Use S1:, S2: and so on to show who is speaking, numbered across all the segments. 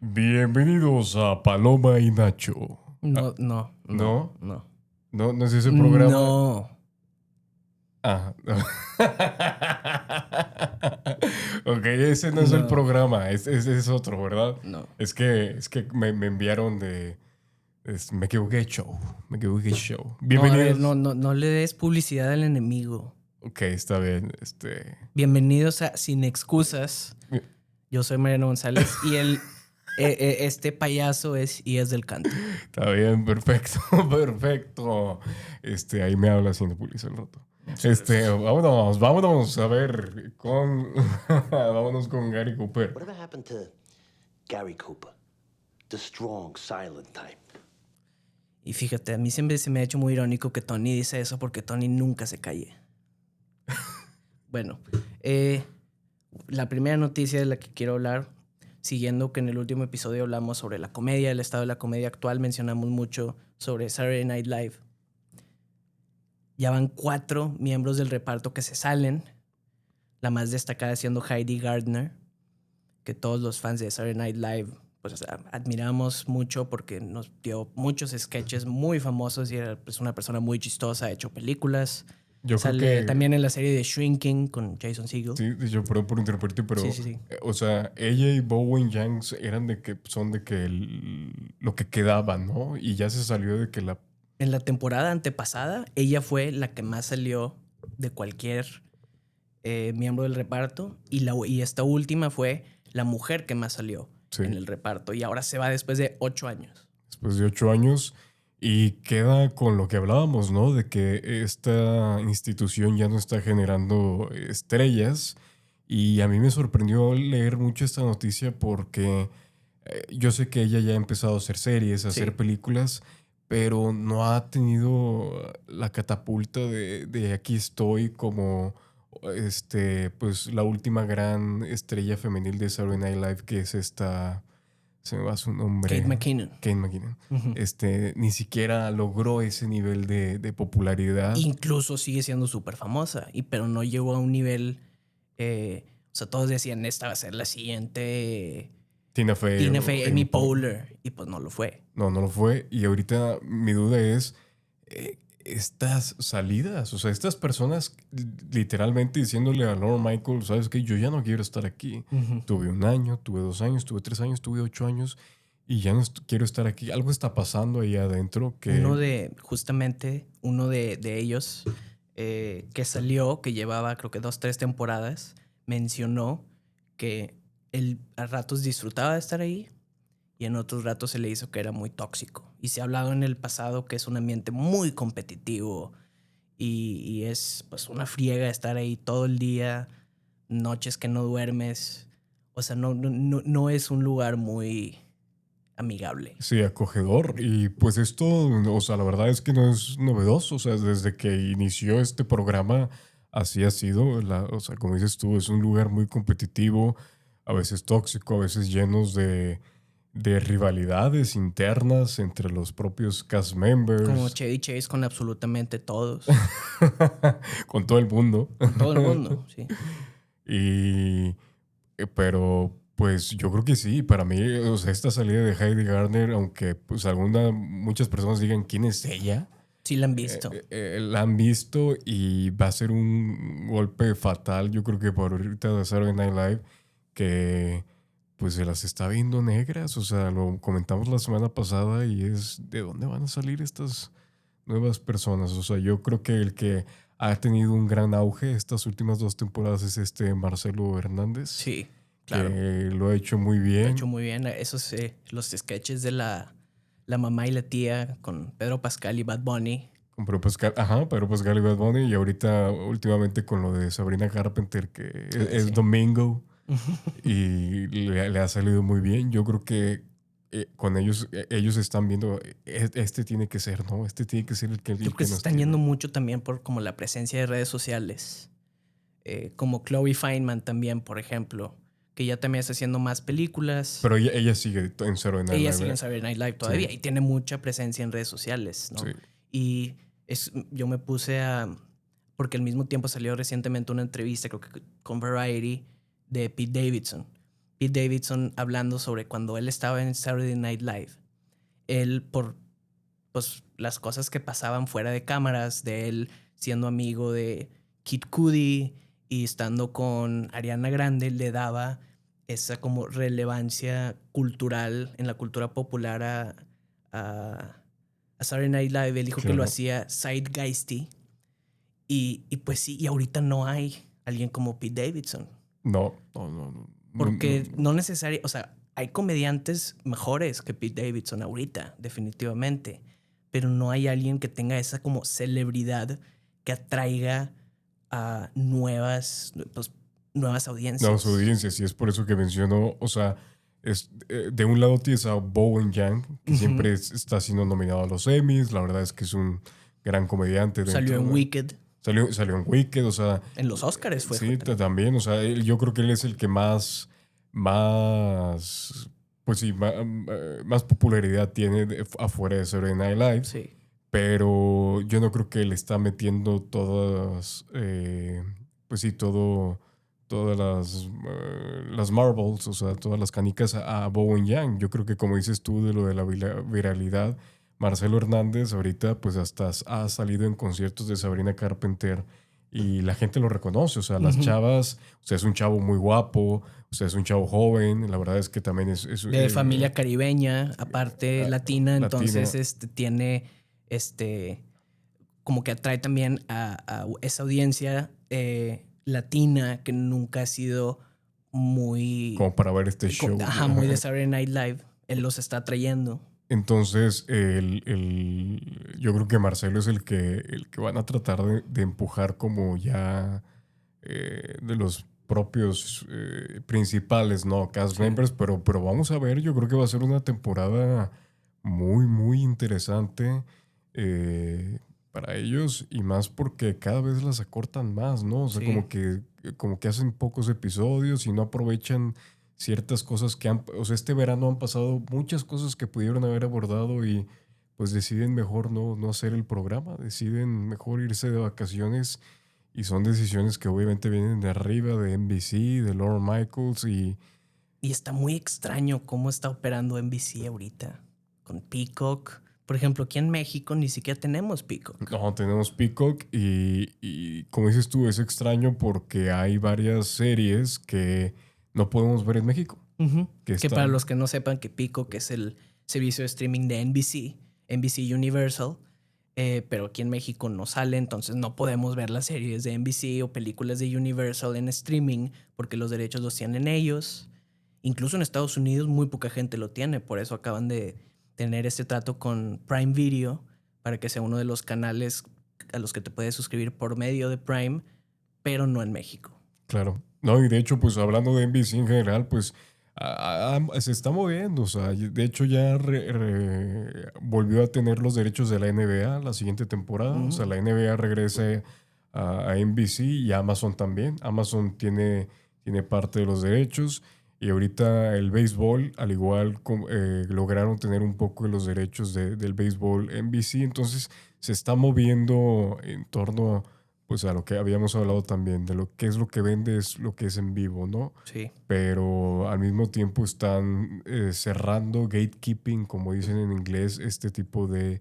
S1: Bienvenidos a Paloma y Nacho.
S2: No,
S1: ¿No?
S2: no.
S1: ¿No es ese programa?
S2: No.
S1: Ah. Ok, ese no es el
S2: No.
S1: programa, es otro, ¿verdad?
S2: No.
S1: Es que me enviaron me equivoqué show.
S2: No, a ver,
S1: Bienvenidos.
S2: no le des publicidad al enemigo.
S1: Ok, está bien.
S2: Bienvenidos a Sin Excusas. Yo soy Mariano González y este payaso es del Canto.
S1: Está bien, perfecto, perfecto. Ahí me habla haciendo publicidad el rato. Vámonos a ver vámonos con Gary Cooper.
S3: Whatever happened to Gary Cooper? The strong, silent type.
S2: Y fíjate, a mí siempre se me ha hecho muy irónico que Tony dice eso porque Tony nunca se calle. Bueno, la primera noticia de la que quiero hablar, siguiendo que en el último episodio hablamos sobre la comedia, el estado de la comedia actual, mencionamos mucho sobre Saturday Night Live. Ya van 4 miembros del reparto que se salen, la más destacada siendo Heidi Gardner, que todos los fans de Saturday Night Live pues, admiramos mucho porque nos dio muchos sketches muy famosos y era pues, una persona muy chistosa, ha hecho películas.
S1: Yo
S2: Sale
S1: creo que
S2: también en la serie de Shrinking con Jason Segel.
S1: sí, yo perdón por interrumpirte, pero
S2: Sí.
S1: o sea, ella y Bowen Yanks eran lo que quedaba, ¿no? Y ya se salió de que
S2: En la temporada antepasada, ella fue la que más salió de cualquier miembro del reparto y esta última fue la mujer que más salió
S1: sí,
S2: en el reparto y ahora se va después de 8 años.
S1: después de 8 años. Y queda con lo que hablábamos, ¿no? De que esta institución ya no está generando estrellas. Y a mí me sorprendió leer mucho esta noticia porque yo sé que ella ya ha empezado a hacer series, a
S2: Sí.
S1: hacer películas, pero no ha tenido la catapulta de aquí estoy como pues la última gran estrella femenil de Saturday Night Live, que es se me va su nombre.
S2: Kate McKinnon.
S1: Kate McKinnon.
S2: Uh-huh.
S1: Ni siquiera logró ese nivel de popularidad.
S2: Incluso sigue siendo súper famosa, pero no llegó a un nivel... o sea, todos decían, esta va a ser la siguiente
S1: Tina Fey,
S2: Amy Poehler, y pues no lo fue.
S1: No lo fue. Y ahorita mi duda es estas salidas, o sea, estas personas literalmente diciéndole a Lorne Michaels, ¿sabes qué? Yo ya no quiero estar aquí.
S2: Uh-huh.
S1: Tuve 1 año, tuve 2 años, tuve 3 años, tuve 8 años y ya no quiero estar aquí. Algo está pasando ahí adentro que...
S2: Uno de ellos que salió, que llevaba creo que 2, 3 temporadas, mencionó que él a ratos disfrutaba de estar ahí y en otros ratos se le hizo que era muy tóxico. Y se ha hablado en el pasado que es un ambiente muy competitivo y es pues una friega estar ahí todo el día, noches que no duermes. O sea, no es un lugar muy amigable.
S1: Sí, acogedor. Y pues esto, o sea, la verdad es que no es novedoso. O sea, desde que inició este programa, así ha sido. O sea, como dices tú, es un lugar muy competitivo, a veces tóxico, a veces llenos de rivalidades internas entre los propios cast members.
S2: Como Chevy Chase con absolutamente todos.
S1: Con todo el mundo.
S2: Con todo el mundo, sí.
S1: Pero pues yo creo que sí, para mí, o sea, esta salida de Heidi Gardner, aunque pues muchas personas digan quién es ella,
S2: Sí la han visto.
S1: la han visto y va a ser un golpe fatal, yo creo que por ahorita de Saturday Night Live, que pues se las está viendo negras, o sea, lo comentamos la semana pasada y es de dónde van a salir estas nuevas personas. O sea, yo creo que el que ha tenido un gran auge estas últimas 2 temporadas es Marcelo Hernández.
S2: Sí, claro.
S1: Que lo ha hecho muy bien.
S2: Lo ha hecho muy bien. Esos, los sketches de la mamá y la tía con Pedro Pascal y Bad Bunny.
S1: Con Pedro Pascal y Bad Bunny. Y ahorita, últimamente, con lo de Sabrina Carpenter, que es Domingo. Y le ha salido muy bien. Yo creo que con ellos están viendo, este tiene que ser, ¿no? Este tiene que ser el que...
S2: Creo que se están yendo mucho también por como la presencia de redes sociales. Como Chloe Fineman también, por ejemplo, que ya también está haciendo más películas.
S1: Pero ella sigue en Saturday Night Live.
S2: Ella sigue en Saturday Night Live todavía y tiene mucha presencia en redes sociales, ¿no?
S1: Sí.
S2: Y yo me puse porque al mismo tiempo salió recientemente una entrevista, creo que con Variety, de Pete Davidson, Pete Davidson hablando sobre cuando él estaba en Saturday Night Live. Él, por pues, las cosas que pasaban fuera de cámaras, de él siendo amigo de Kid Cudi y estando con Ariana Grande, le daba esa como relevancia cultural en la cultura popular a Saturday Night Live. Él dijo que lo
S1: Claro.
S2: hacía zeitgeisty. Y pues sí, y ahorita no hay alguien como Pete Davidson.
S1: No.
S2: Porque no necesario, o sea, hay comediantes mejores que Pete Davidson ahorita, definitivamente. Pero no hay alguien que tenga esa como celebridad que atraiga a nuevas audiencias.
S1: Nuevas audiencias, y es por eso que menciono, o sea, de un lado tienes a Bowen Yang, que siempre está siendo nominado a los Emmys, la verdad es que es un gran comediante.
S2: Salió en Wicked.
S1: Salió en Wicked, o sea...
S2: En los Oscars fue.
S1: Sí, también, o sea, yo creo que él es el que más pues sí, más popularidad tiene afuera de Saturday Night Live.
S2: Sí.
S1: Pero yo no creo que le está metiendo pues sí, todas las marbles, o sea, todas las canicas a Bowen Yang. Yo creo que como dices tú de lo de la viralidad, Marcelo Hernández ahorita pues hasta ha salido en conciertos de Sabrina Carpenter y la gente lo reconoce, o sea, las chavas, o sea, es un chavo muy guapo, o sea, es un chavo joven, la verdad es que también es
S2: de familia caribeña, aparte latina, entonces
S1: latina.
S2: Tiene como que atrae también a esa audiencia latina que nunca ha sido muy...
S1: Como para ver este show.
S2: Ajá, muy de Saturday Night Live. Él los está atrayendo.
S1: Entonces, yo creo que Marcelo es el que van a tratar de empujar como ya de los propios principales, ¿no? Cast members, pero vamos a ver, yo creo que va a ser una temporada muy, muy interesante para ellos y más porque cada vez las acortan más, ¿no? O sea,
S2: Sí.
S1: como que hacen pocos episodios y no aprovechan ciertas cosas o sea, este verano han pasado muchas cosas que pudieron haber abordado y pues deciden mejor no hacer el programa, deciden mejor irse de vacaciones y son decisiones que obviamente vienen de arriba, de NBC, de Lorne Michaels y
S2: está muy extraño cómo está operando NBC ahorita con Peacock. Por ejemplo, aquí en México ni siquiera tenemos Peacock.
S1: no, tenemos Peacock y como dices tú, es extraño porque hay varias series que no podemos ver en México.
S2: Que para los que no sepan que Peacock es el servicio de streaming de NBC Universal, pero aquí en México no sale, entonces no podemos ver las series de NBC o películas de Universal en streaming porque los derechos los tienen ellos. Incluso en Estados Unidos muy poca gente lo tiene, por eso acaban de tener este trato con Prime Video para que sea uno de los canales a los que te puedes suscribir por medio de Prime, pero no en México.
S1: Claro. No, y de hecho, pues hablando de NBC en general, pues se está moviendo. O sea, de hecho ya volvió a tener los derechos de la NBA la siguiente temporada. O sea, la NBA regresa a NBC y Amazon también. Amazon tiene parte de los derechos. Y ahorita el béisbol, al igual lograron tener un poco de los derechos del béisbol NBC. Entonces se está moviendo en torno pues a lo que habíamos hablado también, de lo que es lo que vende es lo que es en vivo, ¿no?
S2: Sí.
S1: Pero al mismo tiempo están cerrando, gatekeeping, como dicen en inglés, este tipo de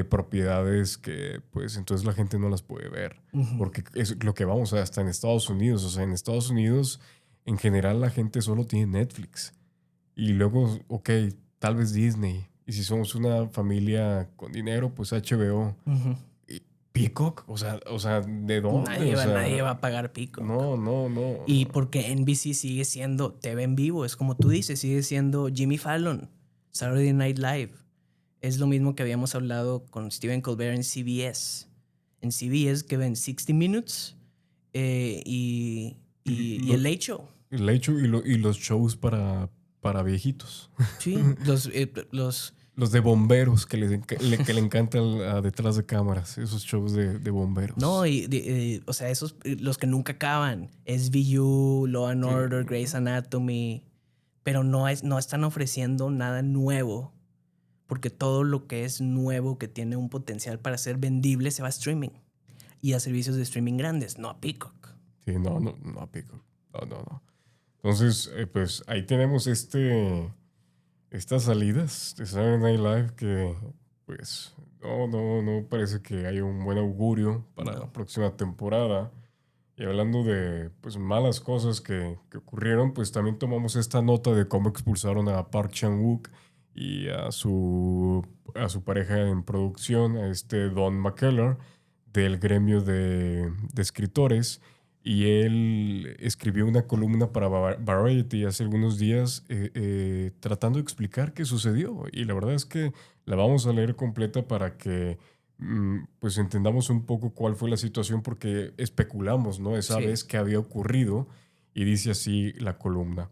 S1: propiedades que pues entonces la gente no las puede ver. Porque es lo que vamos a hasta en Estados Unidos. O sea, en Estados Unidos en general la gente solo tiene Netflix. Y luego, ok, tal vez Disney. Y si somos una familia con dinero, pues HBO. Peacock, o sea, ¿de dónde?
S2: Nadie va a pagar Peacock.
S1: No.
S2: Y porque NBC sigue siendo TV en vivo, es como tú dices, sigue siendo Jimmy Fallon, Saturday Night Live. Es lo mismo que habíamos hablado con Stephen Colbert en CBS. En CBS que ven 60 Minutes y el Late Show.
S1: El Late Show y los shows para viejitos.
S2: Sí,
S1: Los de bomberos que le encantan detrás de cámaras, esos shows de bomberos.
S2: No, o sea, esos, los que nunca acaban. SVU, Law and Order, Grey's Anatomy. Pero no están ofreciendo nada nuevo. Porque todo lo que es nuevo, que tiene un potencial para ser vendible, se va a streaming. Y a servicios de streaming grandes, no a Peacock.
S1: Sí, no a Peacock. No. Entonces, pues ahí tenemos estas salidas de Saturday Night Live que, pues, no parece que haya un buen augurio para la
S2: No.
S1: próxima temporada. Y hablando de, pues, malas cosas que ocurrieron, pues también tomamos esta nota de cómo expulsaron a Park Chan-wook y a su pareja en producción, a Don McKellar, del gremio de escritores. Y él escribió una columna para Variety hace algunos días tratando de explicar qué sucedió. Y la verdad es que la vamos a leer completa para que pues entendamos un poco cuál fue la situación porque especulamos, ¿no? Esa
S2: Sí.
S1: vez que había ocurrido y dice así la columna.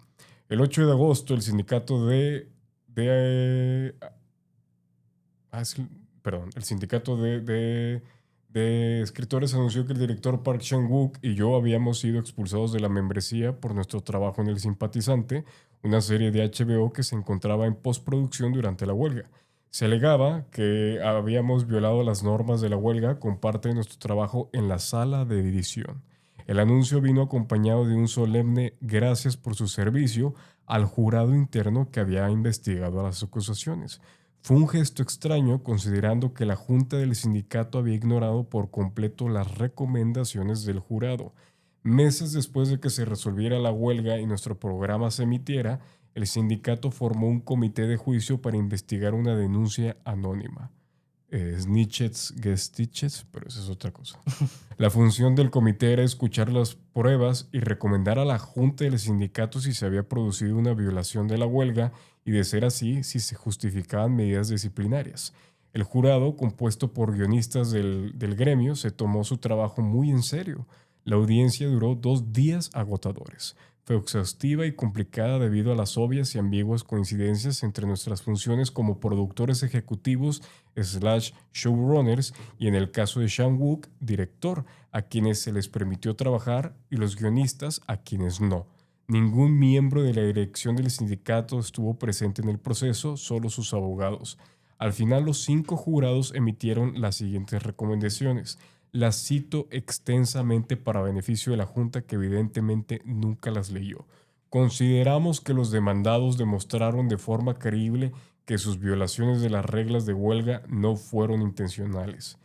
S1: El 8 de agosto el sindicato el sindicato de escritores anunció que el director Park Chan-wook y yo habíamos sido expulsados de la membresía por nuestro trabajo en El Simpatizante, una serie de HBO que se encontraba en postproducción durante la huelga. Se alegaba que habíamos violado las normas de la huelga con parte de nuestro trabajo en la sala de edición. El anuncio vino acompañado de un solemne gracias por su servicio al jurado interno que había investigado las acusaciones. Fue un gesto extraño considerando que la junta del sindicato había ignorado por completo las recomendaciones del jurado. Meses después de que se resolviera la huelga y nuestro programa se emitiera, el sindicato formó un comité de juicio para investigar una denuncia anónima. Snitches, Gestitches, pero eso es otra cosa. La función del comité era escuchar las pruebas y recomendar a la junta del sindicato si se había producido una violación de la huelga y, de ser así, si se justificaban medidas disciplinarias. El jurado, compuesto por guionistas del gremio, se tomó su trabajo muy en serio. La audiencia duró 2 días agotadores. Fue exhaustiva y complicada debido a las obvias y ambiguas coincidencias entre nuestras funciones como productores ejecutivos / showrunners y, en el caso de Chan-wook, director, a quienes se les permitió trabajar, y los guionistas, a quienes no. Ningún miembro de la dirección del sindicato estuvo presente en el proceso, solo sus abogados. Al final, los 5 jurados emitieron las siguientes recomendaciones. Las cito extensamente para beneficio de la Junta, que evidentemente nunca las leyó. Consideramos que los demandados demostraron de forma creíble que sus violaciones de las reglas de huelga no fueron intencionales.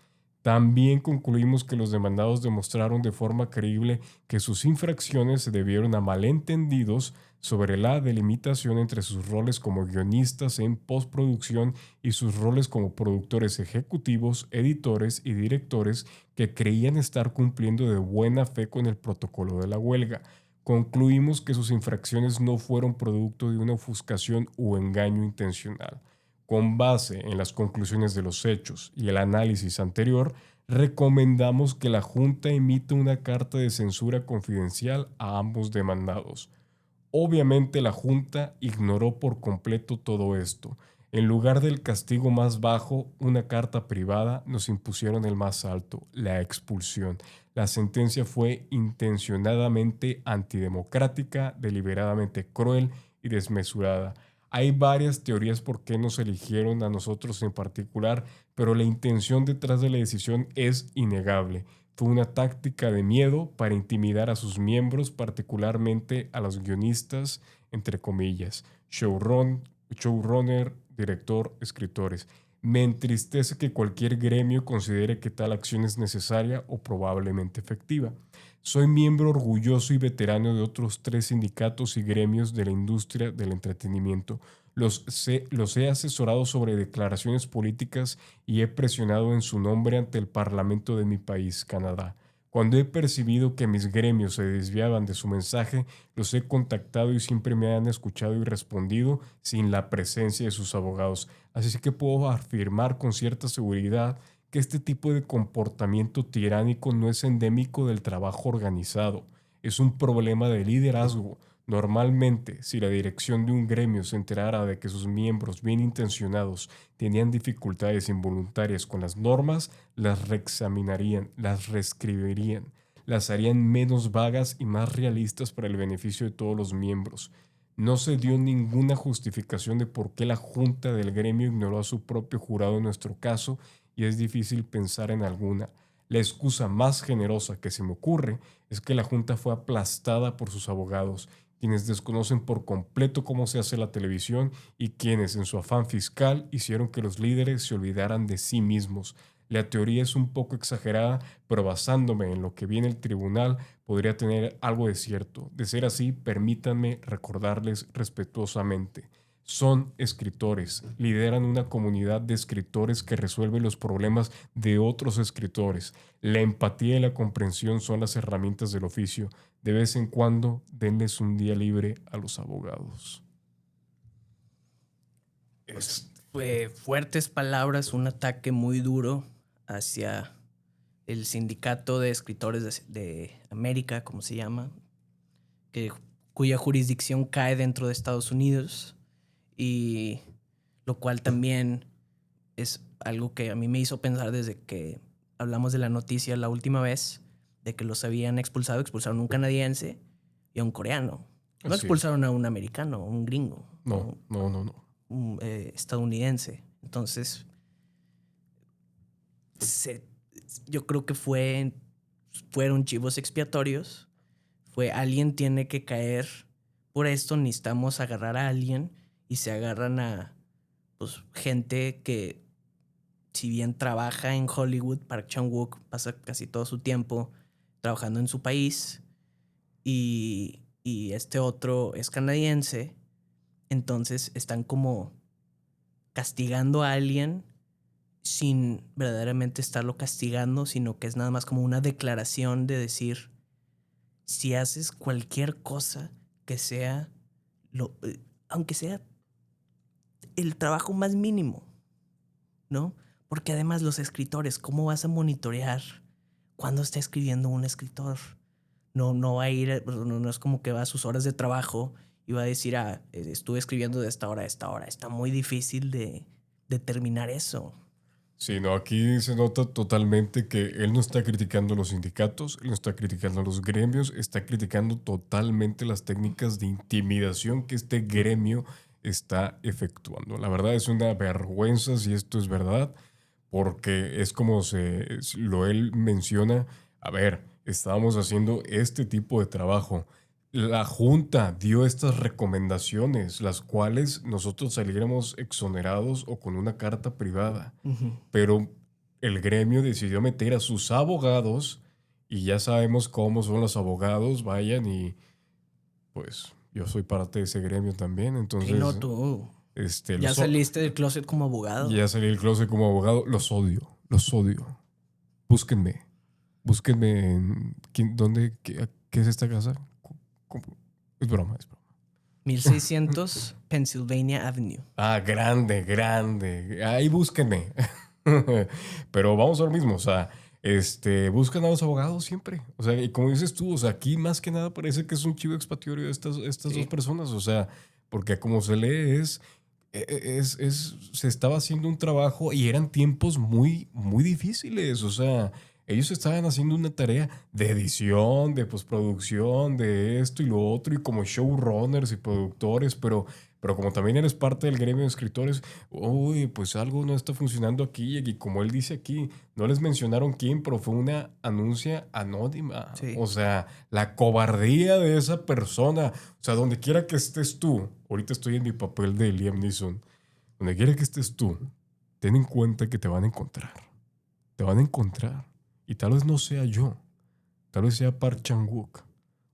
S1: También concluimos que los demandados demostraron de forma creíble que sus infracciones se debieron a malentendidos sobre la delimitación entre sus roles como guionistas en postproducción y sus roles como productores ejecutivos, editores y directores, que creían estar cumpliendo de buena fe con el protocolo de la huelga. Concluimos que sus infracciones no fueron producto de una ofuscación u engaño intencional. Con base en las conclusiones de los hechos y el análisis anterior, recomendamos que la Junta emita una carta de censura confidencial a ambos demandados. Obviamente la Junta ignoró por completo todo esto. En lugar del castigo más bajo, una carta privada, nos impusieron el más alto, la expulsión. La sentencia fue intencionadamente antidemocrática, deliberadamente cruel y desmesurada. Hay varias teorías por qué nos eligieron a nosotros en particular, pero la intención detrás de la decisión es innegable. Fue una táctica de miedo para intimidar a sus miembros, particularmente a los guionistas, entre comillas, showrunner, director, escritores. Me entristece que cualquier gremio considere que tal acción es necesaria o probablemente efectiva. Soy miembro orgulloso y veterano de otros 3 sindicatos y gremios de la industria del entretenimiento. Los he asesorado sobre declaraciones políticas y he presionado en su nombre ante el Parlamento de mi país, Canadá. Cuando he percibido que mis gremios se desviaban de su mensaje, los he contactado y siempre me han escuchado y respondido sin la presencia de sus abogados. Así que puedo afirmar con cierta seguridad que este tipo de comportamiento tiránico no es endémico del trabajo organizado, es un problema de liderazgo. Normalmente, si la dirección de un gremio se enterara de que sus miembros bien intencionados tenían dificultades involuntarias con las normas, las reexaminarían, las reescribirían, las harían menos vagas y más realistas para el beneficio de todos los miembros. No se dio ninguna justificación de por qué la junta del gremio ignoró a su propio jurado en nuestro caso, y es difícil pensar en alguna. La excusa más generosa que se me ocurre es que la junta fue aplastada por sus abogados, quienes desconocen por completo cómo se hace la televisión y quienes en su afán fiscal hicieron que los líderes se olvidaran de sí mismos. La teoría es un poco exagerada, pero basándome en lo que vi en el tribunal, podría tener algo de cierto. De ser así, permítanme recordarles respetuosamente. Son escritores, lideran una comunidad de escritores que resuelve los problemas de otros escritores. La empatía y la comprensión son las herramientas del oficio. De vez en cuando, denles un día libre a los abogados.
S2: Pues, fuertes palabras, un ataque muy duro hacia el sindicato de escritores de América, como se llama, cuya jurisdicción cae dentro de Estados Unidos, y lo cual también es algo que a mí me hizo pensar desde que hablamos de la noticia la última vez, de que los habían expulsado. Expulsaron a un canadiense y a un coreano. No
S1: Así
S2: expulsaron a un americano, un gringo.
S1: No.
S2: Un estadounidense. Entonces, yo creo que fueron chivos expiatorios. Alguien tiene que caer por esto, necesitamos agarrar a alguien, y se agarran a pues, gente que, si bien trabaja en Hollywood, Park Chan-wook pasa casi todo su tiempo trabajando en su país, y este otro es canadiense. Entonces están como castigando a alguien sin verdaderamente estarlo castigando, sino que es nada más como una declaración de decir, si haces cualquier cosa que sea, aunque sea el trabajo más mínimo, ¿no? Porque además los escritores, ¿cómo vas a monitorear cuándo está escribiendo un escritor? No va a ir, no es como que va a sus horas de trabajo y va a decir, estuve escribiendo de esta hora a esta hora. Está muy difícil de determinar eso.
S1: Sí, no, aquí se nota totalmente que él no está criticando los sindicatos, él no está criticando los gremios, está criticando totalmente las técnicas de intimidación que este gremio está efectuando. La verdad es una vergüenza si esto es verdad, porque es como él menciona, a ver, estábamos haciendo este tipo de trabajo. La Junta dio estas recomendaciones, las cuales nosotros saliéramos exonerados o con una carta privada. Pero el gremio decidió meter a sus abogados y ya sabemos cómo son los abogados, vayan y pues yo soy parte de ese gremio también, entonces
S2: Sí, no, tú ya saliste del closet como abogado.
S1: ya salí del closet como abogado, los odio. Búsquenme en ¿dónde qué es esta casa? Es broma.
S2: 1600 Pennsylvania Avenue.
S1: Ah, grande. Ahí búsquenme. Pero vamos a lo mismo, o sea, buscan a los abogados siempre. O sea, y como dices tú, o sea, aquí más que nada parece que es un chivo expiatorio de estas
S2: Sí.
S1: dos personas, o sea, porque como se lee se estaba haciendo un trabajo y eran tiempos muy, muy difíciles, o sea, ellos estaban haciendo una tarea de edición, de postproducción, de esto y lo otro, y como showrunners y productores, pero como también eres parte del gremio de escritores, uy, pues algo no está funcionando aquí. Y como él dice aquí, no les mencionaron quién, pero fue una anuncia anónima.
S2: Sí.
S1: O sea, la cobardía de esa persona. O sea, donde quiera que estés tú, ahorita estoy en mi papel de Liam Neeson, donde quiera que estés tú, ten en cuenta que te van a encontrar. Te van a encontrar. Y tal vez no sea yo. Tal vez sea Park Chan-wook.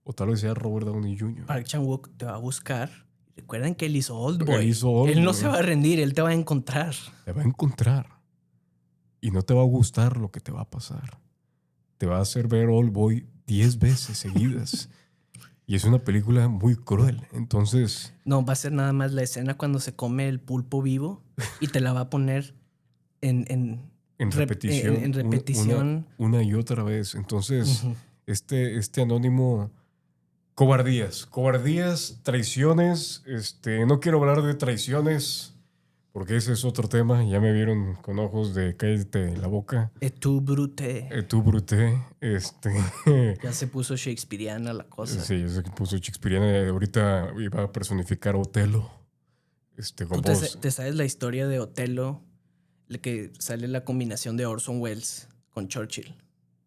S1: O tal vez sea Robert Downey Jr.
S2: Park Chan-wook te va a buscar. Recuerden que él hizo Oldboy.
S1: Él
S2: no se va a rendir, él te va a encontrar.
S1: Te va a encontrar. Y no te va a gustar lo que te va a pasar. Te va a hacer ver Oldboy 10 veces seguidas. Y es una película muy cruel. Entonces...
S2: No, va a ser nada más la escena cuando se come el pulpo vivo y te la va a poner en
S1: repetición.
S2: En repetición.
S1: Una y otra vez. Entonces, este anónimo... Cobardías, traiciones. No quiero hablar de traiciones porque ese es otro tema. Ya me vieron con ojos de cállate la boca.
S2: Et tu brute.
S1: Tu brute.
S2: Ya se puso shakespeariana la cosa.
S1: Sí, ya se puso shakespeariana. Ahorita iba a personificar a Otelo. Con
S2: ¿Tú
S1: voz.
S2: te sabes la historia de Otelo? Que sale la combinación de Orson Welles con Churchill,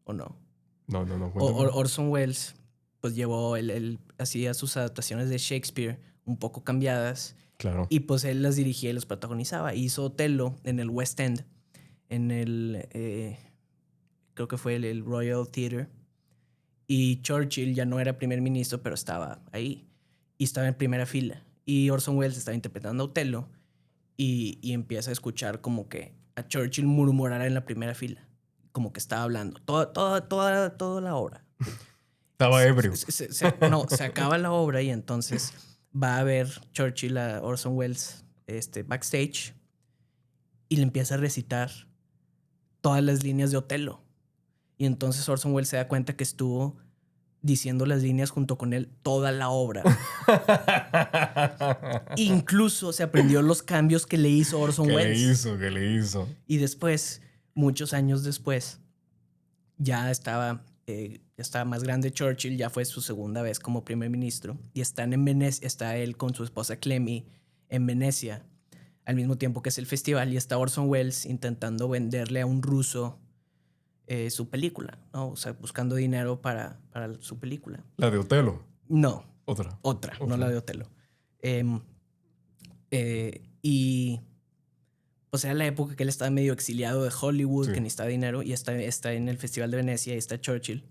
S2: ¿o no?
S1: No.
S2: Orson Welles pues llevó, él hacía sus adaptaciones de Shakespeare un poco cambiadas.
S1: Claro.
S2: Y pues él las dirigía y los protagonizaba. Hizo Otelo en el West End, en creo que fue el Royal Theatre. Y Churchill ya no era primer ministro, pero estaba ahí. Y estaba en primera fila. Y Orson Welles estaba interpretando a Otelo y empieza a escuchar como que a Churchill murmurar en la primera fila. Como que estaba hablando. Toda la obra.
S1: Estaba ebrio.
S2: Se acaba la obra y entonces va a ver Churchill a Orson Welles backstage y le empieza a recitar todas las líneas de Otelo. Y entonces Orson Welles se da cuenta que estuvo diciendo las líneas junto con él toda la obra. Incluso se aprendió los cambios que le hizo Orson Welles.
S1: ¿Qué le hizo?
S2: Y después, muchos años después, ya estaba más grande Churchill, ya fue su segunda vez como primer ministro. Y están en Venecia, está él con su esposa Clemmy en Venecia, al mismo tiempo que es el festival, y está Orson Welles intentando venderle a un ruso su película, ¿no? O sea, buscando dinero para su película.
S1: ¿La de Otelo?
S2: No.
S1: Otra,
S2: no la de Otelo. Y pues era la época que él estaba medio exiliado de Hollywood,
S1: sí,
S2: que necesitaba dinero, y está en el Festival de Venecia, y está Churchill.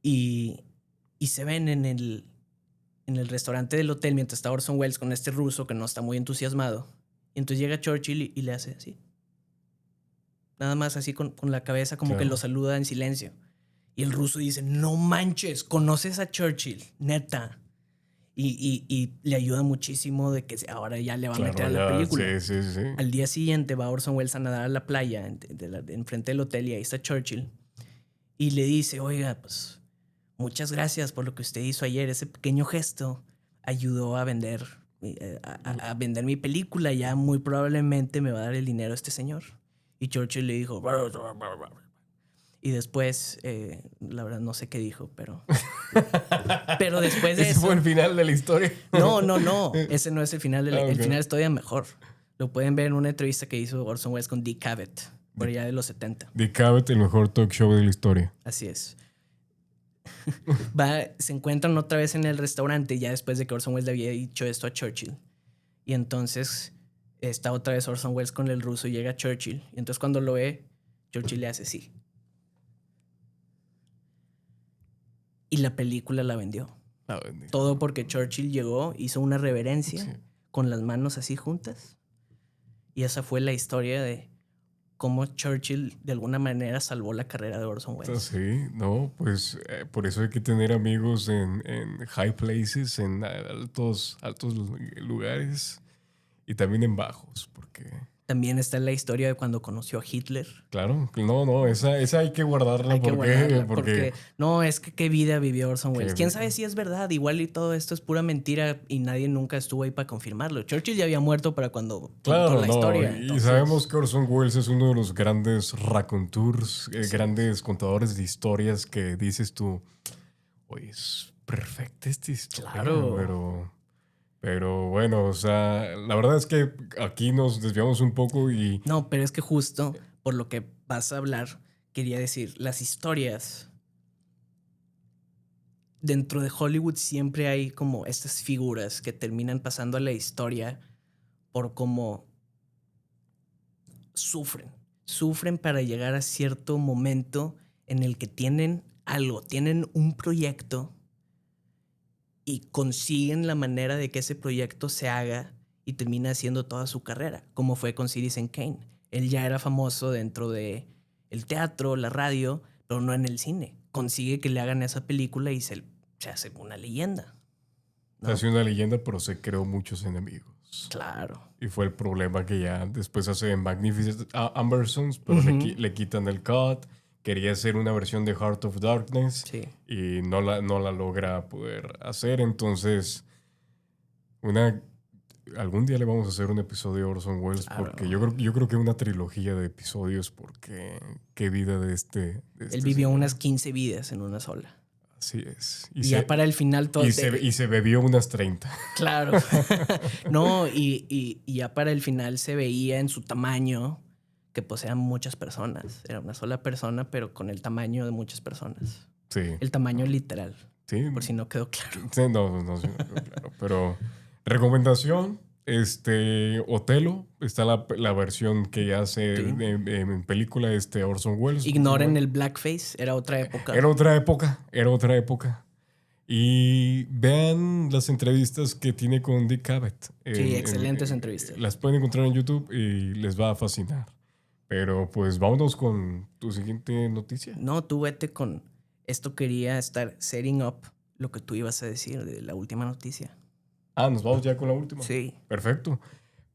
S2: Y se ven en el restaurante del hotel mientras está Orson Welles con este ruso que no está muy entusiasmado. Y entonces llega Churchill y le hace así. Nada más así con la cabeza, como
S1: claro,
S2: que lo saluda en silencio. Y el ruso dice, no manches, ¿conoces a Churchill? Neta. Y le ayuda muchísimo de que ahora ya le va a meter a la película.
S1: Sí.
S2: Al día siguiente va Orson Welles a nadar a la playa enfrente del hotel y ahí está Churchill. Y le dice, oiga, pues muchas gracias por lo que usted hizo ayer. Ese pequeño gesto ayudó a vender, a vender mi película. Ya muy probablemente me va a dar el dinero este señor. Y Churchill le dijo... Y después, la verdad no sé qué dijo, pero después de
S1: ¿Ese
S2: eso...
S1: fue el final de la historia?
S2: No. Ese no es el final.
S1: Okay.
S2: El final es todavía mejor. Lo pueden ver en una entrevista que hizo Orson Welles con Dick Cavett, por allá de los 70.
S1: Dick Cavett, el mejor talk show de la historia.
S2: Así es. Se encuentran otra vez en el restaurante ya después de que Orson Welles le había dicho esto a Churchill. Y entonces está otra vez Orson Welles con el ruso y llega Churchill. Y entonces cuando lo ve, Churchill le hace así. Y la película la vendió. Todo porque Churchill llegó, hizo una reverencia con las manos así juntas. Y esa fue la historia de cómo Churchill de alguna manera salvó la carrera de Orson Welles.
S1: Sí, no, pues por eso hay que tener amigos en high places, en altos lugares y también en bajos, porque...
S2: También está la historia de cuando conoció a Hitler.
S1: Claro, no, esa hay que guardarla.
S2: Hay que guardarla porque no, es que qué vida vivió Orson Welles. ¿Quién sabe si es verdad? Igual y todo esto es pura mentira y nadie nunca estuvo ahí para confirmarlo. Churchill ya había muerto para cuando contó la historia.
S1: Y sabemos que Orson Welles es uno de los grandes raconteurs, grandes contadores de historias que dices tú, oye, es perfecta esta historia.
S2: Claro.
S1: Pero bueno, o sea, la verdad es que aquí nos desviamos un poco y...
S2: No, pero es que justo por lo que vas a hablar, quería decir, las historias... Dentro de Hollywood siempre hay como estas figuras que terminan pasando a la historia por cómo sufren. Sufren para llegar a cierto momento en el que tienen algo, tienen un proyecto y consiguen la manera de que ese proyecto se haga y termina haciendo toda su carrera, como fue con Citizen Kane. Él ya era famoso dentro de el teatro, la radio, pero no en el cine. Consigue que le hagan esa película y se hace una leyenda, ¿no?
S1: Se hace una leyenda, pero se creó muchos enemigos.
S2: Claro.
S1: Y fue el problema que ya después hace Magnificent Ambersons, pero le quitan el cut. Quería hacer una versión de Heart of Darkness y no la logra poder hacer. Entonces, algún día le vamos a hacer un episodio de Orson Welles, porque yo creo que una trilogía de episodios, porque qué vida de este
S2: Él vivió unas 15 vidas en una sola.
S1: Así es.
S2: Y ya para el final todo...
S1: Y se bebió unas 30.
S2: Claro. No, y ya para el final se veía en su tamaño que pues eran muchas personas. Era una sola persona, pero con el tamaño de muchas personas.
S1: Sí.
S2: El tamaño literal,
S1: Sí.
S2: por si no quedó claro.
S1: Sí, no, sí, no, claro. Pero recomendación, Otelo, está la versión que hace
S2: Sí.
S1: en película Orson Welles.
S2: Ignoren el blackface, era otra época.
S1: Era otra época. Y vean las entrevistas que tiene con Dick Cavett.
S2: Sí, excelentes entrevistas.
S1: Las pueden encontrar en YouTube y les va a fascinar. Pero pues vámonos con tu siguiente noticia.
S2: No, tú vete con... Esto quería estar setting up lo que tú ibas a decir de la última noticia.
S1: Nos vamos ya con la última.
S2: Sí.
S1: Perfecto.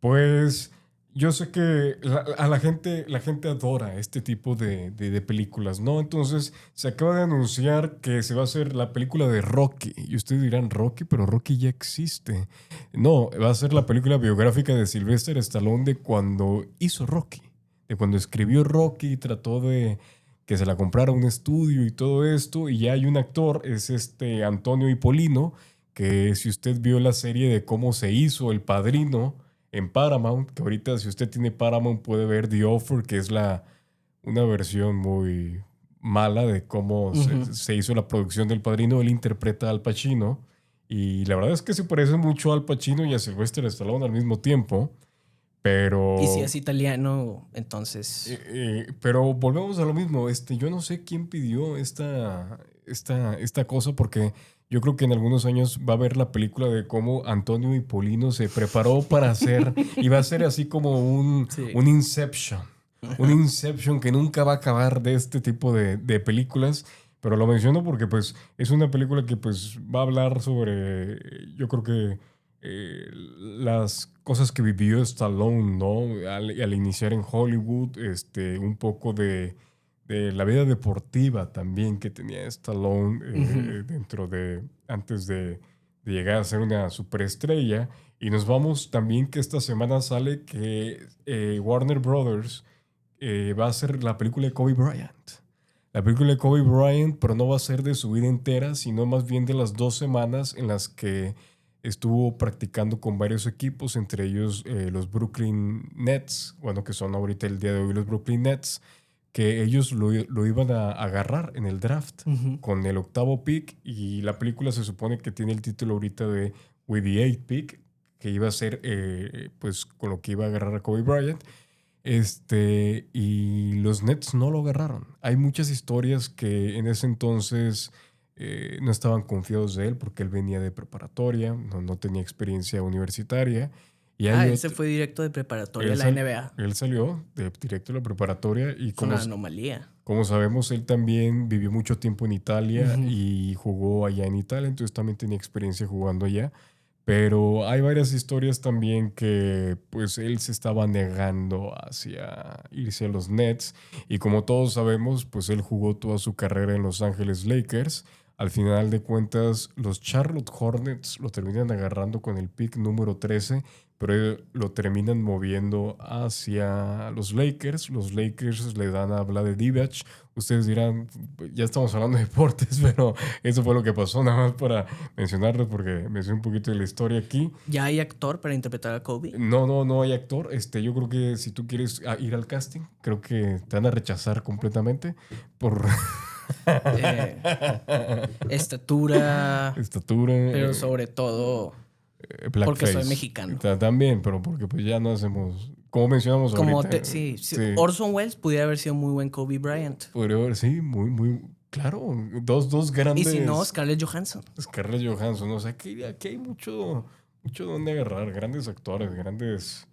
S1: Pues yo sé que la gente adora este tipo de películas, ¿no? Entonces se acaba de anunciar que se va a hacer la película de Rocky. Y ustedes dirán, Rocky, pero Rocky ya existe. No, va a ser la película biográfica de Sylvester Stallone de cuando hizo Rocky. De cuando escribió Rocky y trató de que se la comprara un estudio y todo esto. Y ya hay un actor, es Antonio Ippolino, que si usted vio la serie de cómo se hizo El Padrino en Paramount, que ahorita si usted tiene Paramount puede ver The Offer, que es una versión muy mala de cómo se hizo la producción del Padrino. Él interpreta a Al Pacino y la verdad es que se parece mucho a Al Pacino y a Sylvester Stallone al mismo tiempo, pero...
S2: Y si es italiano, entonces...
S1: pero volvemos a lo mismo. Yo no sé quién pidió esta cosa porque... Yo creo que en algunos años va a ver la película de cómo Antonio Ippolino se preparó para hacer, y va a ser así como un Inception. Un Inception que nunca va a acabar de este tipo de películas. Pero lo menciono porque pues es una película que pues va a hablar sobre, yo creo que las cosas que vivió Stallone, ¿no? Al iniciar en Hollywood, un poco de la vida deportiva también que tenía Stallone antes de llegar a ser una superestrella. Y nos vamos también que esta semana sale que Warner Brothers va a hacer la película de Kobe Bryant. La película de Kobe Bryant, pero no va a ser de su vida entera, sino más bien de las 2 semanas en las que estuvo practicando con varios equipos, entre ellos los Brooklyn Nets, bueno, que son ahorita el día de hoy los Brooklyn Nets, que ellos lo iban a agarrar en el draft con el 8º pick, y la película se supone que tiene el título ahorita de With the 8th pick, que iba a ser pues con lo que iba a agarrar a Kobe Bryant. Y los Nets no lo agarraron. Hay muchas historias que en ese entonces no estaban confiados de él porque él venía de preparatoria, no tenía experiencia universitaria. Y
S2: él se fue directo de preparatoria a la NBA.
S1: Él salió directo de la preparatoria y
S2: Es una anomalía.
S1: Como sabemos, él también vivió mucho tiempo en Italia y jugó allá en Italia, entonces también tenía experiencia jugando allá. Pero hay varias historias también que pues él se estaba negando hacia irse a los Nets, y como todos sabemos, pues él jugó toda su carrera en Los Ángeles Lakers. Al final de cuentas, los Charlotte Hornets lo terminan agarrando con el pick número 13, pero lo terminan moviendo hacia los Lakers. Los Lakers le dan a Vlade Divac. Ustedes dirán, ya estamos hablando de deportes, pero eso fue lo que pasó, nada más para mencionarlo porque me sé un poquito de la historia aquí.
S2: ¿Ya hay actor para interpretar a Kobe?
S1: No hay actor. Yo creo que si tú quieres ir al casting, creo que te van a rechazar completamente por...
S2: Estatura. Pero sobre todo porque soy mexicano.
S1: También, pero porque pues ya no hacemos... Como mencionamos ahorita.
S2: Sí. Orson Welles pudiera haber sido muy buen Kobe Bryant.
S1: Podría haber, sí, muy... Claro, dos grandes...
S2: Y si no, Scarlett Johansson.
S1: Scarlett Johansson. O sea, aquí hay mucho donde agarrar. Grandes actores, grandes...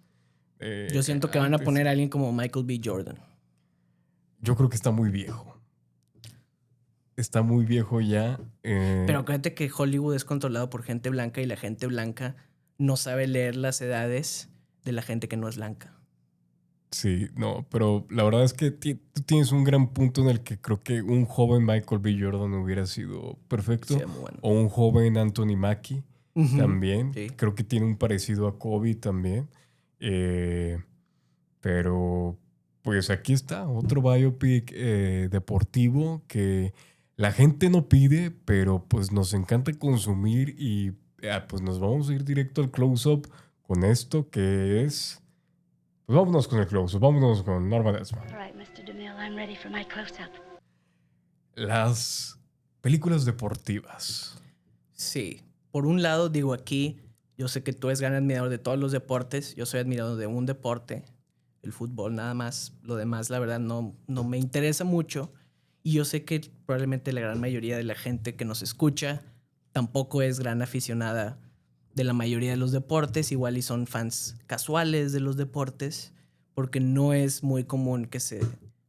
S2: Yo siento que van a poner a alguien como Michael B. Jordan.
S1: Yo creo que está muy viejo. Está muy viejo ya.
S2: Pero acuérdate que Hollywood es controlado por gente blanca y la gente blanca no sabe leer las edades de la gente que no es blanca.
S1: Sí, no, pero la verdad es que tú tienes un gran punto en el que creo que un joven Michael B. Jordan hubiera sido perfecto.
S2: Sí, muy bueno.
S1: O un joven Anthony Mackie también.
S2: Sí.
S1: Creo que tiene un parecido a Kobe también. Pero pues aquí está, otro biopic deportivo que la gente no pide, pero pues nos encanta consumir, y pues nos vamos a ir directo al close-up con esto que es... Pues vámonos con el close-up, vámonos con Norma Desmond.
S4: All right, Mr. DeMille, I'm ready for my close-up.
S1: Las Películas deportivas.
S2: Sí. Por un lado, digo aquí, yo sé que tú eres gran admirador de todos los deportes. Yo soy admirador de un deporte, el fútbol nada más. Lo demás, la verdad, no me interesa mucho. Y yo sé que probablemente la gran mayoría de la gente que nos escucha tampoco es gran aficionada de la mayoría de los deportes. Igual y son fans casuales de los deportes, porque no es muy común que se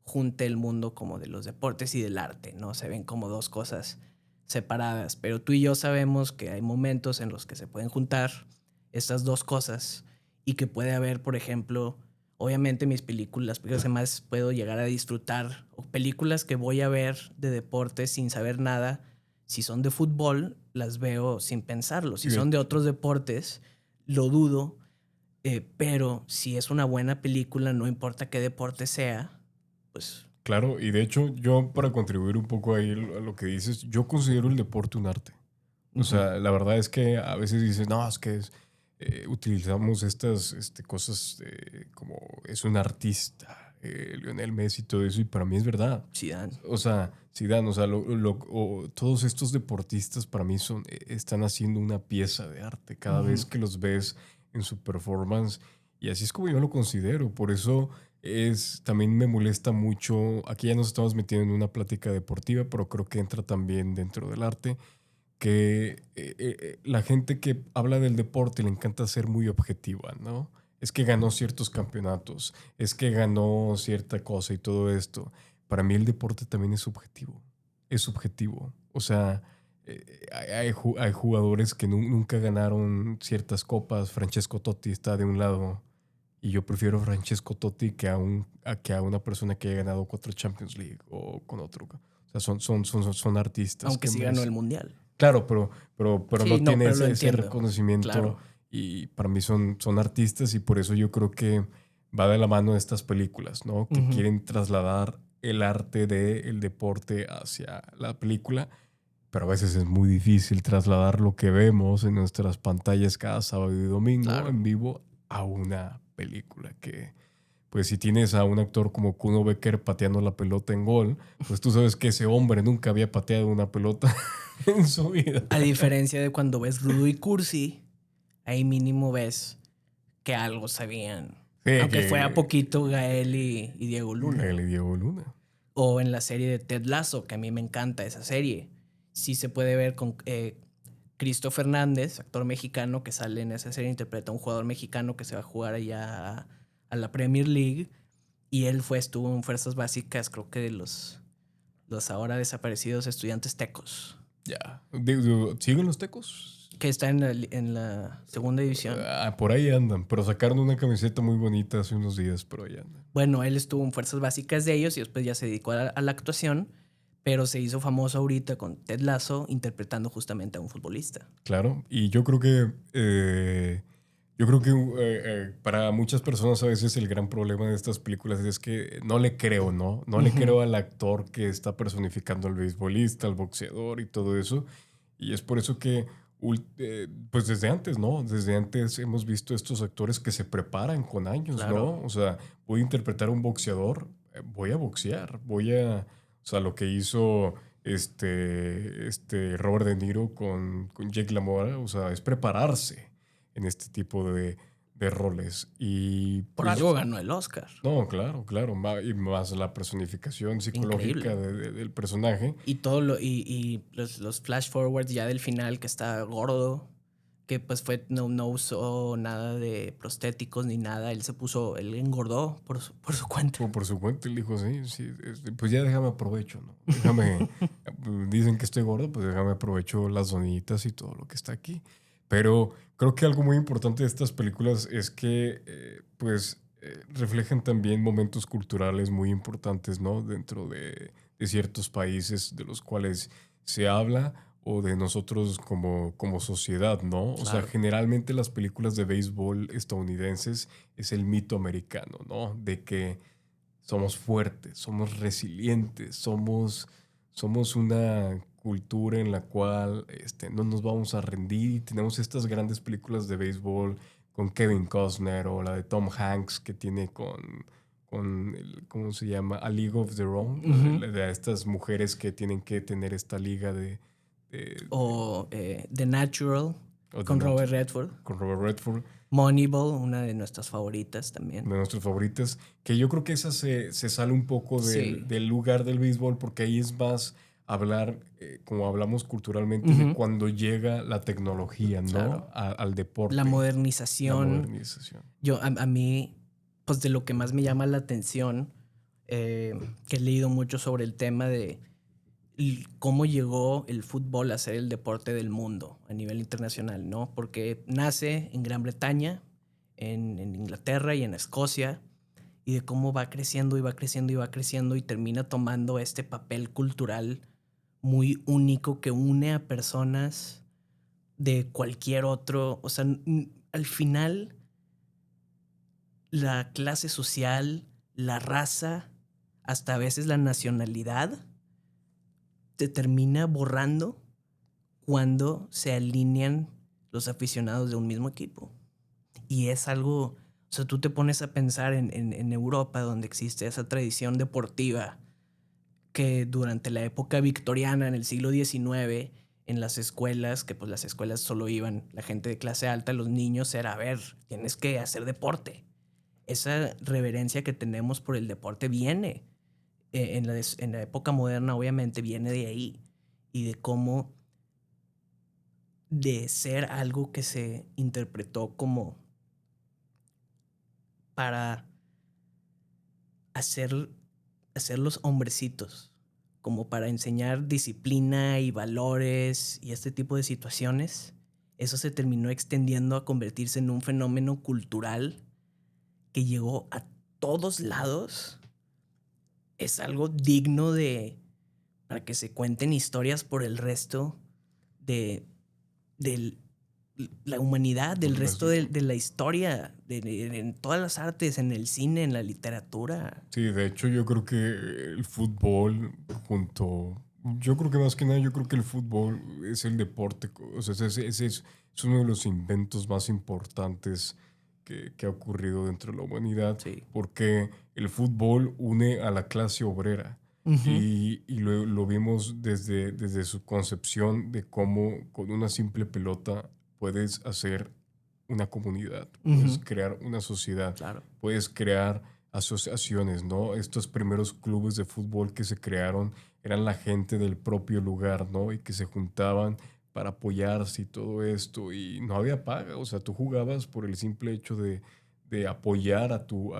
S2: junte el mundo como de los deportes y del arte, ¿no? Se ven como dos cosas separadas, pero tú y yo sabemos que hay momentos en los que se pueden juntar estas dos cosas y que puede haber, por ejemplo, obviamente mis películas que más puedo llegar a disfrutar, o películas que voy a ver de deportes sin saber nada, si son de fútbol, las veo sin pensarlo, si son de otros deportes, lo dudo, pero si es una buena película, no importa qué deporte sea, pues...
S1: Claro, y de hecho yo para contribuir un poco ahí a lo que dices, yo considero el deporte un arte. O sea, la verdad es que a veces dicen, no, es que utilizamos estas cosas como es un artista, Lionel Messi y todo eso, y para mí es verdad.
S2: Zidane.
S1: O sea, Zidane, o sea, todos estos deportistas para mí están haciendo una pieza de arte cada vez que los ves en su performance. Y así es como yo lo considero. Por eso también me molesta mucho. Aquí ya nos estamos metiendo en una plática deportiva, pero creo que entra también dentro del arte. Que la gente que habla del deporte le encanta ser muy objetiva, ¿no? Es que ganó ciertos campeonatos, es que ganó cierta cosa y todo esto. Para mí el deporte también es subjetivo. Es subjetivo. O sea, hay jugadores que nunca ganaron ciertas copas. Francesco Totti está de un lado y yo prefiero a Francesco Totti que a una persona que haya ganado 4 Champions League o con otro. O sea, son artistas
S2: Aunque
S1: que
S2: sí ganó el mundial.
S1: Claro, pero
S2: Sí,
S1: no
S2: no,
S1: tiene
S2: pero lo
S1: ese
S2: entiendo.
S1: reconocimiento
S2: Claro.
S1: y para mí son artistas y por eso yo creo que va de la mano de estas películas, ¿no? Que quieren trasladar el arte del deporte hacia la película, pero a veces es muy difícil trasladar lo que vemos en nuestras pantallas cada sábado y domingo
S2: Claro.
S1: en vivo a una película que... Pues si tienes a un actor como Kuno Becker pateando la pelota en gol, pues tú sabes que ese hombre nunca había pateado una pelota en su vida.
S2: A diferencia de cuando ves Rudo y Cursi, ahí mínimo ves que algo sabían.
S1: Sí,
S2: Aunque fuera
S1: que
S2: poquito Gael y Diego Luna.
S1: Gael y Diego Luna.
S2: O en la serie de Ted Lasso, que a mí me encanta esa serie. Sí se puede ver con Cristo Fernández, actor mexicano que sale en esa serie, interpreta a un jugador mexicano que se va a jugar allá a la Premier League. Y él estuvo en Fuerzas Básicas, creo que de los ahora desaparecidos estudiantes tecos.
S1: Ya. ¿Siguen los tecos?
S2: Que está en la segunda división.
S1: Por ahí andan, pero sacaron una camiseta muy bonita hace unos días, pero ahí andan.
S2: Bueno, él estuvo en Fuerzas Básicas de ellos y después ya se dedicó a la actuación, pero se hizo famoso ahorita con Ted Lasso interpretando justamente a un futbolista.
S1: Claro, y yo creo que para muchas personas a veces el gran problema de estas películas es que no le creo, ¿no? No le creo al actor que está personificando al beisbolista, al boxeador y todo eso. Y es por eso que, pues desde antes, ¿no? Desde antes hemos visto estos actores que se preparan con años,
S2: Claro.
S1: ¿no? O sea, voy a interpretar a un boxeador, voy a boxear, o sea, lo que hizo Robert De Niro con Jake LaMotta, o sea, es prepararse en este tipo de roles. Y
S2: Por
S1: pues,
S2: algo ganó el Oscar.
S1: no, claro, claro. Y más la personificación psicológica del personaje.
S2: Y y los flash forwards ya del final que está gordo, que pues no usó nada de prostéticos ni nada. Él engordó por su cuenta.
S1: Por su cuenta, él dijo, sí, sí, pues ya déjame aprovecho, ¿no? Dicen que estoy gordo, pues déjame aprovecho las donitas y todo lo que está aquí. Pero creo que algo muy importante de estas películas es que, reflejan también momentos culturales muy importantes, ¿no? Dentro de ciertos países de los cuales se habla o de nosotros como sociedad, ¿no? O sea,
S2: Claro.
S1: generalmente las películas de béisbol estadounidenses es el mito americano, ¿no? De que somos fuertes, somos resilientes, somos una cultura en la cual no nos vamos a rendir y tenemos estas grandes películas de béisbol con Kevin Costner o la de Tom Hanks que tiene con ¿cómo se llama? A League of Their Own, de estas mujeres que tienen que tener esta liga
S2: O The Natural,
S1: o
S2: con Robert Redford.
S1: con Robert Redford,
S2: Moneyball, una de nuestras favoritas también.
S1: de nuestras favoritas, que yo creo que esa se sale un poco
S2: Sí.
S1: del lugar del béisbol, porque ahí es más hablar, como hablamos culturalmente, de cuando llega la tecnología, ¿no?
S2: Claro.
S1: Al deporte.
S2: La modernización.
S1: La modernización.
S2: A mí, pues de lo que más me llama la atención, que he leído mucho sobre el tema de cómo llegó el fútbol a ser el deporte del mundo a nivel internacional, ¿no? Porque nace en Gran Bretaña, en Inglaterra y en Escocia, y de cómo va creciendo y va creciendo y va creciendo y termina tomando este papel cultural muy único que une a personas de cualquier otro. O sea, al final, la clase social, la raza, hasta a veces la nacionalidad, te termina borrando cuando se alinean los aficionados de un mismo equipo. Y es algo, o sea, tú te pones a pensar en Europa, donde existe esa tradición deportiva que durante la época victoriana, en el siglo XIX, en las escuelas, que pues las escuelas solo iban la gente de clase alta, los niños, era, a ver, tienes que hacer deporte. Esa reverencia que tenemos por el deporte viene en la época moderna, obviamente, viene de ahí. Y de cómo de ser algo que se interpretó como para hacer los hombrecitos, como para enseñar disciplina y valores y este tipo de situaciones, eso se terminó extendiendo a convertirse en un fenómeno cultural que llegó a todos lados. Es algo digno para que se cuenten historias por el resto de la humanidad, del resto de la historia, en todas las artes, en el cine, en la literatura.
S1: Sí, de hecho yo creo que el fútbol yo creo que más que nada, yo creo que el fútbol es el deporte, o sea, ese es uno de los inventos más importantes que ha ocurrido dentro de la humanidad,
S2: Sí.
S1: porque el fútbol une a la clase obrera. Y lo vimos desde su concepción de cómo con una simple pelota puedes hacer una comunidad, puedes crear una sociedad,
S2: Claro.
S1: puedes crear asociaciones, ¿no? Estos primeros clubes de fútbol que se crearon eran la gente del propio lugar, ¿no? Y que se juntaban para apoyarse y todo esto, y no había paga, o sea, tú jugabas por el simple hecho de apoyar a tu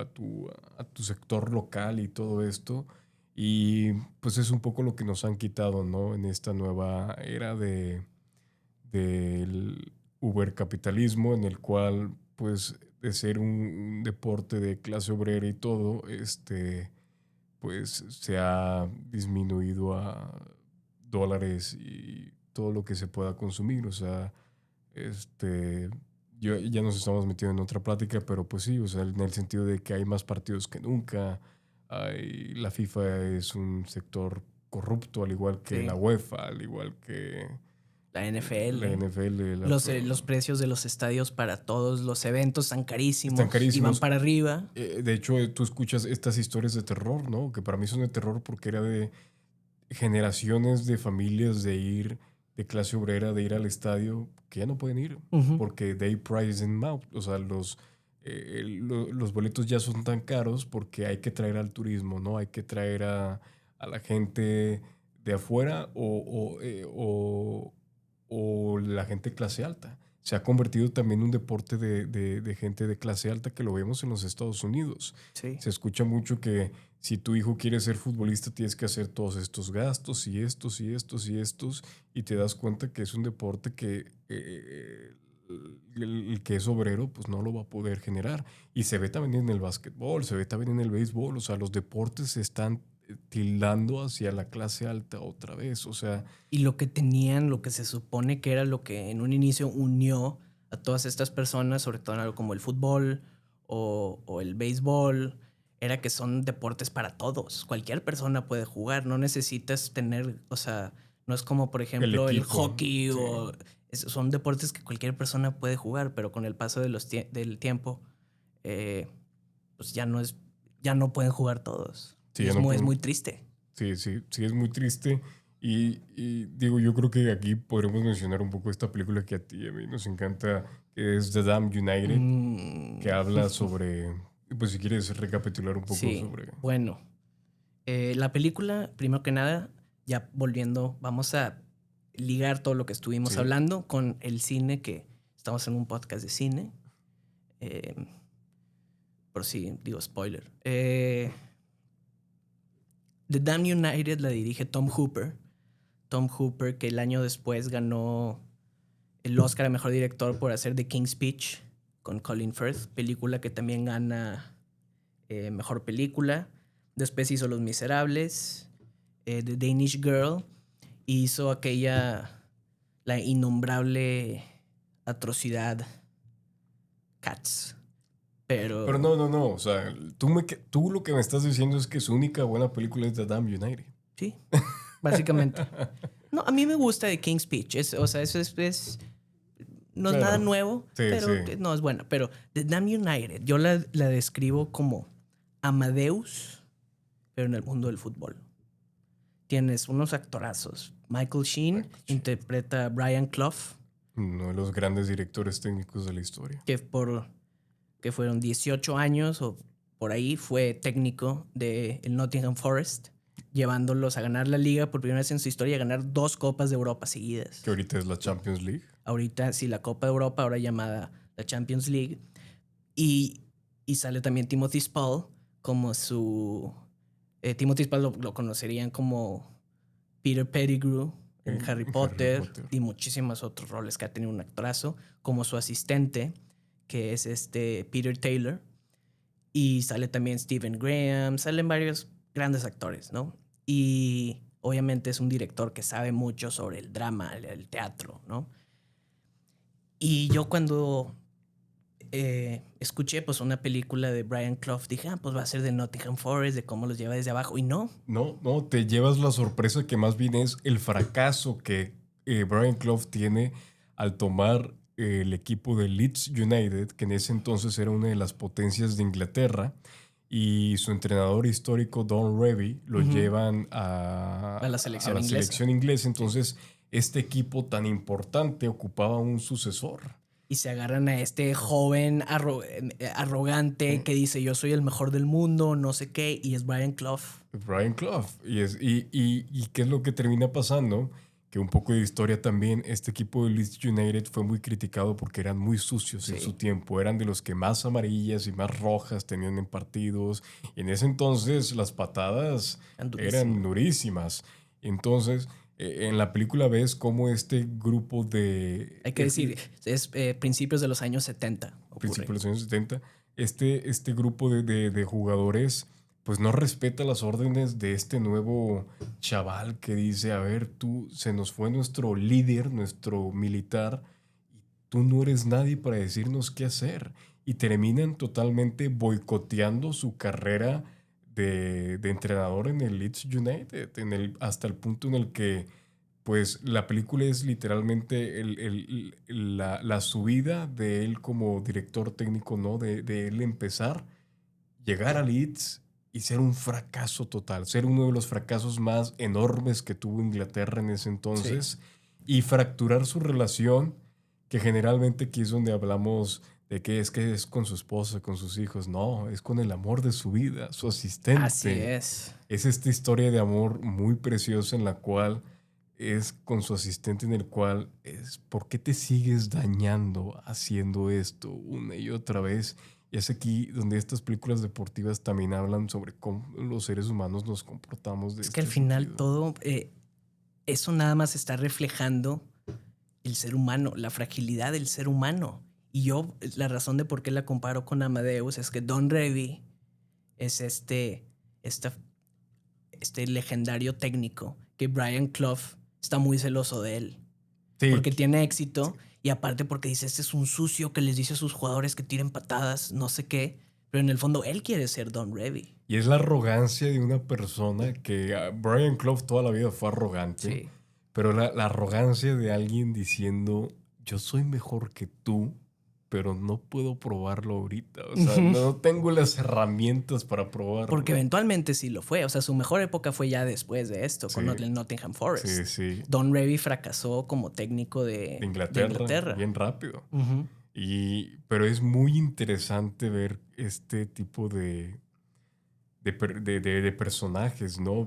S1: sector local y todo esto, y pues es un poco lo que nos han quitado, ¿no? En esta nueva era del ubercapitalismo, en el cual, pues, de ser un deporte de clase obrera y todo, pues se ha disminuido a dólares y todo lo que se pueda consumir. O sea, ya nos estamos metiendo en otra plática, pero pues sí, o sea, en el sentido de que hay más partidos que nunca. La FIFA es un sector corrupto, al igual que
S2: Sí.
S1: la UEFA, al igual que
S2: La NFL.
S1: la NFL.
S2: Los precios de los estadios para todos los eventos están carísimos.
S1: Están carísimos.
S2: Y van para arriba.
S1: De hecho, tú escuchas estas historias de terror, ¿no? Que para mí son de terror porque era de generaciones de familias de ir de clase obrera, de ir al estadio, que ya no pueden ir porque they price them out. O sea, los boletos ya son tan caros porque hay que traer al turismo, ¿no? Hay que traer a la gente de afuera o la gente clase alta. Se ha convertido también en un deporte de gente de clase alta, que lo vemos en los Estados Unidos.
S2: Sí.
S1: Se escucha mucho que si tu hijo quiere ser futbolista tienes que hacer todos estos gastos y estos y estos y estos, y te das cuenta que es un deporte que el que es obrero pues no lo va a poder generar. Y se ve también en el básquetbol, se ve también en el béisbol. O sea, los deportes se están tildando hacia la clase alta otra vez. O sea,
S2: Y lo que tenían, lo que se supone que era lo que en un inicio unió a todas estas personas, sobre todo en algo como el fútbol o el béisbol, era que son deportes para todos. Cualquier persona puede jugar, no necesitas tener, o sea, no es como por ejemplo el
S1: equipo,
S2: hockey
S1: sí.
S2: son deportes que cualquier persona puede jugar, pero con el paso del tiempo, pues ya no es ya no pueden jugar todos.
S1: Sí,
S2: Y
S1: ya
S2: es,
S1: no
S2: muy, es
S1: pueden-
S2: muy triste.
S1: Sí, es muy triste. Y digo, yo creo que aquí podremos mencionar un poco esta película que a ti y a mí nos encanta, que es The Damned United, que habla sobre, pues si quieres recapitular un poco
S2: Sí,
S1: sobre...
S2: bueno. La película, primero que nada, ya volviendo, vamos a ligar todo lo que estuvimos
S1: Sí.
S2: hablando con el cine, que estamos en un podcast de cine. Por si digo spoiler. The Damned United la dirige Tom Hooper. Tom Hooper, que el año después ganó el Oscar a Mejor Director por hacer The King's Speech con Colin Firth, película que también gana Mejor Película. Después hizo Los Miserables, The Danish Girl, y hizo la innombrable atrocidad Cats.
S1: Pero no, o sea, tú lo que me estás diciendo es que su única buena película es The Damned United.
S2: Sí, básicamente. No, a mí me gusta The King's Speech. O sea, eso no es
S1: Claro.
S2: nada nuevo,
S1: Sí,
S2: pero
S1: sí.
S2: no es buena. Pero The Damned United, yo la describo como Amadeus, pero en el mundo del fútbol. Tienes unos actorazos. Michael Sheen interpreta a Brian Clough,
S1: Uno de los grandes directores técnicos de la historia.
S2: que fueron 18 años o por ahí, fue técnico del Nottingham Forest, llevándolos a ganar la liga por primera vez en su historia, a ganar 2 Copas de Europa seguidas.
S1: Que ahorita es la Champions League.
S2: Ahorita sí, la Copa de Europa, ahora llamada la Champions League. Y sale también Timothy Spall como su... Timothy Spall lo conocerían como Peter Pettigrew en
S1: En
S2: Harry
S1: Harry
S2: Potter
S1: Potter.
S2: y muchísimos otros roles que ha tenido un actorazo, como su asistente, que es Peter Taylor. Y sale también Stephen Graham, salen varios grandes actores, ¿no? Y obviamente es un director que sabe mucho sobre el drama, el teatro, ¿no? Y yo cuando escuché pues una película de Brian Clough, dije, pues va a ser de Nottingham Forest, de cómo los lleva desde abajo. Y no,
S1: No, te llevas la sorpresa que más bien es el fracaso que Brian Clough tiene al tomar el equipo de Leeds United, que en ese entonces era una de las potencias de Inglaterra, y su entrenador histórico Don Revie lo llevan
S2: A la selección inglesa.
S1: selección inglesa. Entonces, este equipo tan importante ocupaba un sucesor.
S2: y se agarran a este joven arrogante que dice yo soy el mejor del mundo, no sé qué, y es Brian Clough.
S1: Brian Clough. ¿Y qué es lo que termina pasando? Que un poco de historia también, este equipo de Leeds United fue muy criticado porque eran muy sucios en
S2: Sí.
S1: su tiempo. Eran de los que más amarillas y más rojas tenían en partidos. Y en ese entonces las patadas eran durísimas. Entonces, en la película ves cómo este grupo de...
S2: Hay que decir, es principios de los años 70.
S1: Principios de los años 70, este grupo de jugadores pues no respeta las órdenes de este nuevo chaval que dice, a ver, se nos fue nuestro líder, nuestro militar, y tú no eres nadie para decirnos qué hacer. Y terminan totalmente boicoteando su carrera de entrenador en el Leeds United, hasta el punto en el que pues la película es literalmente la subida de él como director técnico, ¿no? De él empezar, llegar a Leeds y ser un fracaso total, ser uno de los fracasos más enormes que tuvo Inglaterra en ese entonces, y fracturar su relación, que generalmente aquí es donde hablamos de que es con su esposa, con sus hijos. No, es con el amor de su vida, su asistente.
S2: Así es.
S1: Es esta historia de amor muy preciosa en la cual es con su asistente, en el cual es ¿por qué te sigues dañando haciendo esto una y otra vez? Y es aquí donde estas películas deportivas también hablan sobre cómo los seres humanos nos comportamos de
S2: Es que al final
S1: sentido.
S2: todo, eso nada más está reflejando el ser humano, la fragilidad del ser humano. Y yo, la razón de por qué la comparo con Amadeus es que Don Revie es este legendario técnico que Brian Clough está muy celoso de él.
S1: Sí,
S2: Porque tiene éxito y aparte porque dice, este es un sucio que les dice a sus jugadores que tiren patadas, no sé qué. Pero en el fondo él quiere ser Don Revie.
S1: y es la arrogancia de una persona que Brian Clough toda la vida fue arrogante,
S2: Sí.
S1: pero la arrogancia de alguien diciendo yo soy mejor que tú pero no puedo probarlo ahorita. O sea, no tengo las herramientas para probarlo.
S2: Porque eventualmente sí lo fue. O sea, su mejor época fue ya después de esto,
S1: Sí.
S2: con el Nottingham Forest.
S1: Sí, sí.
S2: Don Revy fracasó como técnico
S1: De Inglaterra. Bien rápido.
S2: Ujú.
S1: Pero es muy interesante ver este tipo de personajes, ¿no?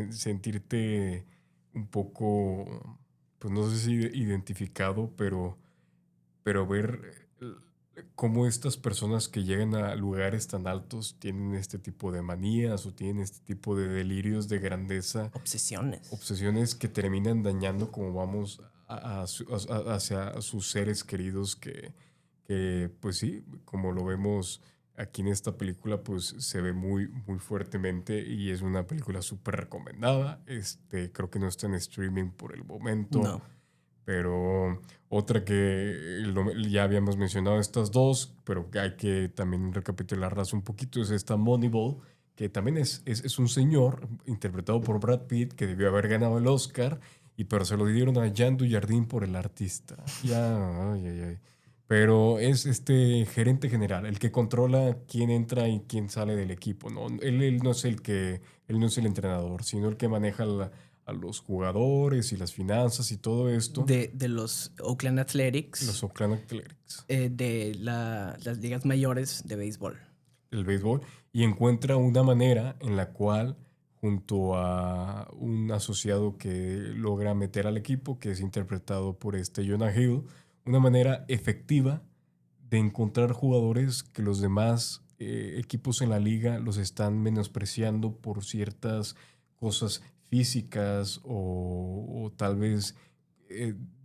S1: Sentirte un poco, pues no sé si identificado, pero ver cómo estas personas que llegan a lugares tan altos tienen este tipo de manías o tienen este tipo de delirios de grandeza,
S2: Obsesiones.
S1: obsesiones que terminan dañando como vamos hacia sus seres queridos que, pues sí, como lo vemos aquí en esta película, pues se ve muy, muy fuertemente y es una película súper recomendada. Creo que no está en streaming por el momento.
S2: No.
S1: Pero otra que ya habíamos mencionado estas dos, pero que hay que también recapitularlas un poquito, es esta Moneyball, que también es un señor interpretado por Brad Pitt que debió haber ganado el Oscar, pero se lo dieron a Jean Dujardin por el artista. Ya, ay, ay, ay. Pero es este gerente general, el que controla quién entra y quién sale del equipo, ¿no? Él no es él no es el entrenador, sino el que maneja a los jugadores y las finanzas y todo esto.
S2: De los Oakland Athletics.
S1: Los Oakland Athletics.
S2: De las ligas mayores de béisbol.
S1: El béisbol. Y encuentra una manera en la cual, junto a un asociado que logra meter al equipo, que es interpretado por Jonah Hill, una manera efectiva de encontrar jugadores que los demás equipos en la liga los están menospreciando por ciertas cosas físicas o tal vez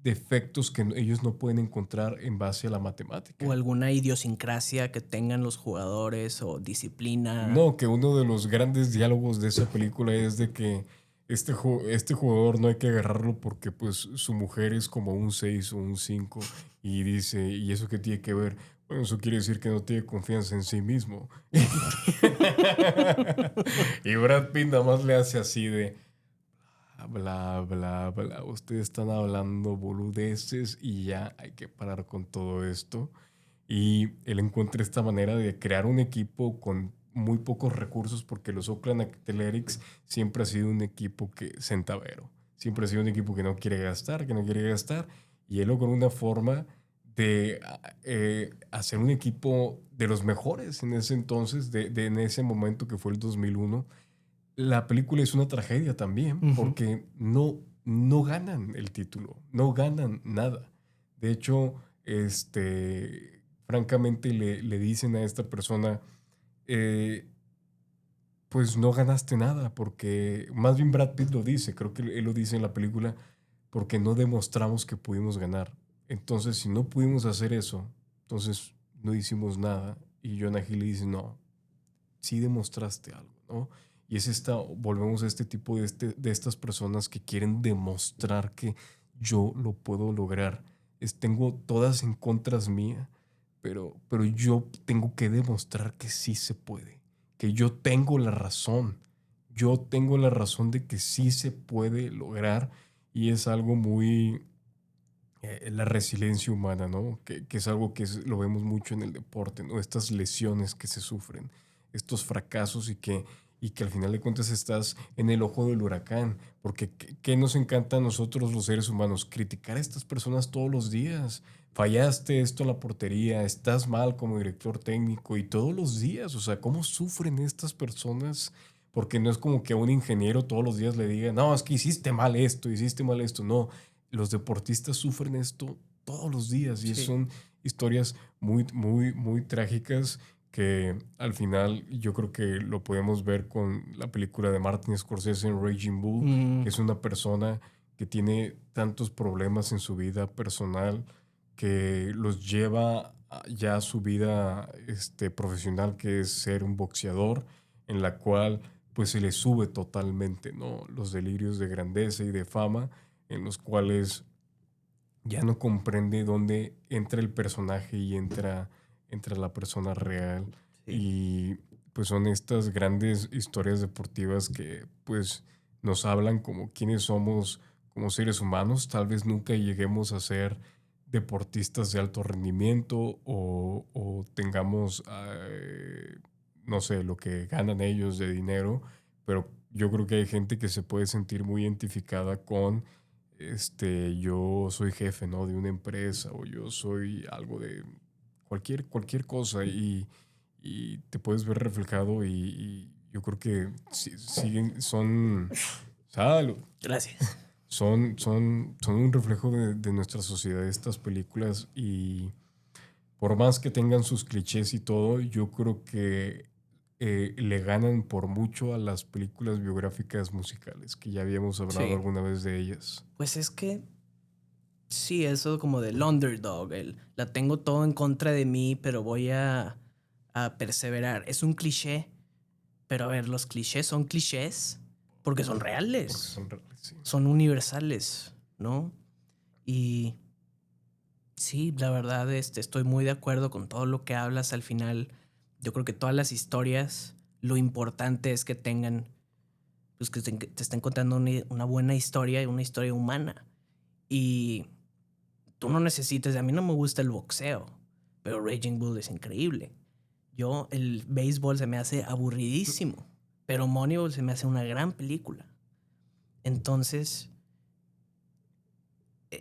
S1: defectos que ellos no pueden encontrar en base a la matemática.
S2: O alguna idiosincrasia que tengan los jugadores o disciplina.
S1: No, que uno de los grandes diálogos de esa película es de que este jugador no hay que agarrarlo porque pues su mujer es como un 6 o un 5 y dice, ¿y eso qué tiene que ver? Bueno, eso quiere decir que no tiene confianza en sí mismo. Y Brad Pitt nada más le hace así de bla, bla, bla. Ustedes están hablando boludeces y ya hay que parar con todo esto. Y él encuentra esta manera de crear un equipo con muy pocos recursos porque los Oakland Athletics siempre ha sido un equipo centavero. Siempre ha sido un equipo que no quiere gastar, que no quiere gastar. Y él logró una forma de hacer un equipo de los mejores en ese entonces, en ese momento que fue el 2001. La película es una tragedia también porque no ganan el título, no ganan nada. De hecho, francamente le dicen a esta persona, pues no ganaste nada, porque más bien Brad Pitt lo dice, creo que él lo dice en la película, porque no demostramos que pudimos ganar. Entonces, si no pudimos hacer eso, entonces no hicimos nada. Y Jonah Hill le dice, no, sí demostraste algo, ¿no? Y volvemos a este tipo de estas personas que quieren demostrar que yo lo puedo lograr. Tengo todas en contras mía, pero yo tengo que demostrar que sí se puede, que yo tengo la razón. Yo tengo la razón de que sí se puede lograr y es algo muy... la resiliencia humana, ¿no? Que es algo que lo vemos mucho en el deporte, ¿no? Estas lesiones que se sufren, estos fracasos y que al final de cuentas estás en el ojo del huracán. Porque ¿qué nos encanta a nosotros los seres humanos? Criticar a estas personas todos los días. Fallaste esto en la portería, estás mal como director técnico y todos los días. O sea, ¿cómo sufren estas personas? Porque no es como que a un ingeniero todos los días le diga, no, es que hiciste mal esto, hiciste mal esto. No, los deportistas sufren esto todos los días y son historias muy, muy, muy trágicas que al final yo creo que lo podemos ver con la película de Martin Scorsese en Raging Bull, que es una persona que tiene tantos problemas en su vida personal que los lleva ya a su vida profesional, que es ser un boxeador, en la cual pues se le sube totalmente, ¿no? Los delirios de grandeza y de fama, en los cuales ya no comprende dónde entra el personaje y entra la persona real.
S2: Sí.
S1: Y pues son estas grandes historias deportivas que pues nos hablan como quiénes somos como seres humanos. Tal vez nunca lleguemos a ser deportistas de alto rendimiento o tengamos, no sé, lo que ganan ellos de dinero, pero yo creo que hay gente que se puede sentir muy identificada con, yo soy jefe, ¿no? De una empresa o yo soy algo de cualquier cosa y te puedes ver reflejado y yo creo que siguen, salud,
S2: Gracias.
S1: son un reflejo de nuestra sociedad estas películas y por más que tengan sus clichés y todo, yo creo que le ganan por mucho a las películas biográficas musicales, que ya habíamos hablado
S2: Sí.
S1: alguna vez de ellas.
S2: Pues es que sí, eso como del underdog, la tengo todo en contra de mí, pero voy a perseverar. Es un cliché, pero a ver, los clichés son clichés porque son
S1: Porque
S2: reales,
S1: son reales, sí.
S2: son universales, ¿no? Y sí, la verdad, estoy muy de acuerdo con todo lo que hablas al final. Yo creo que todas las historias, lo importante es que tengan, pues que te estén contando una buena historia y una historia humana. Y tú no necesitas, a mí no me gusta el boxeo, pero Raging Bull es increíble. El béisbol se me hace aburridísimo, pero Moneyball se me hace una gran película. Entonces,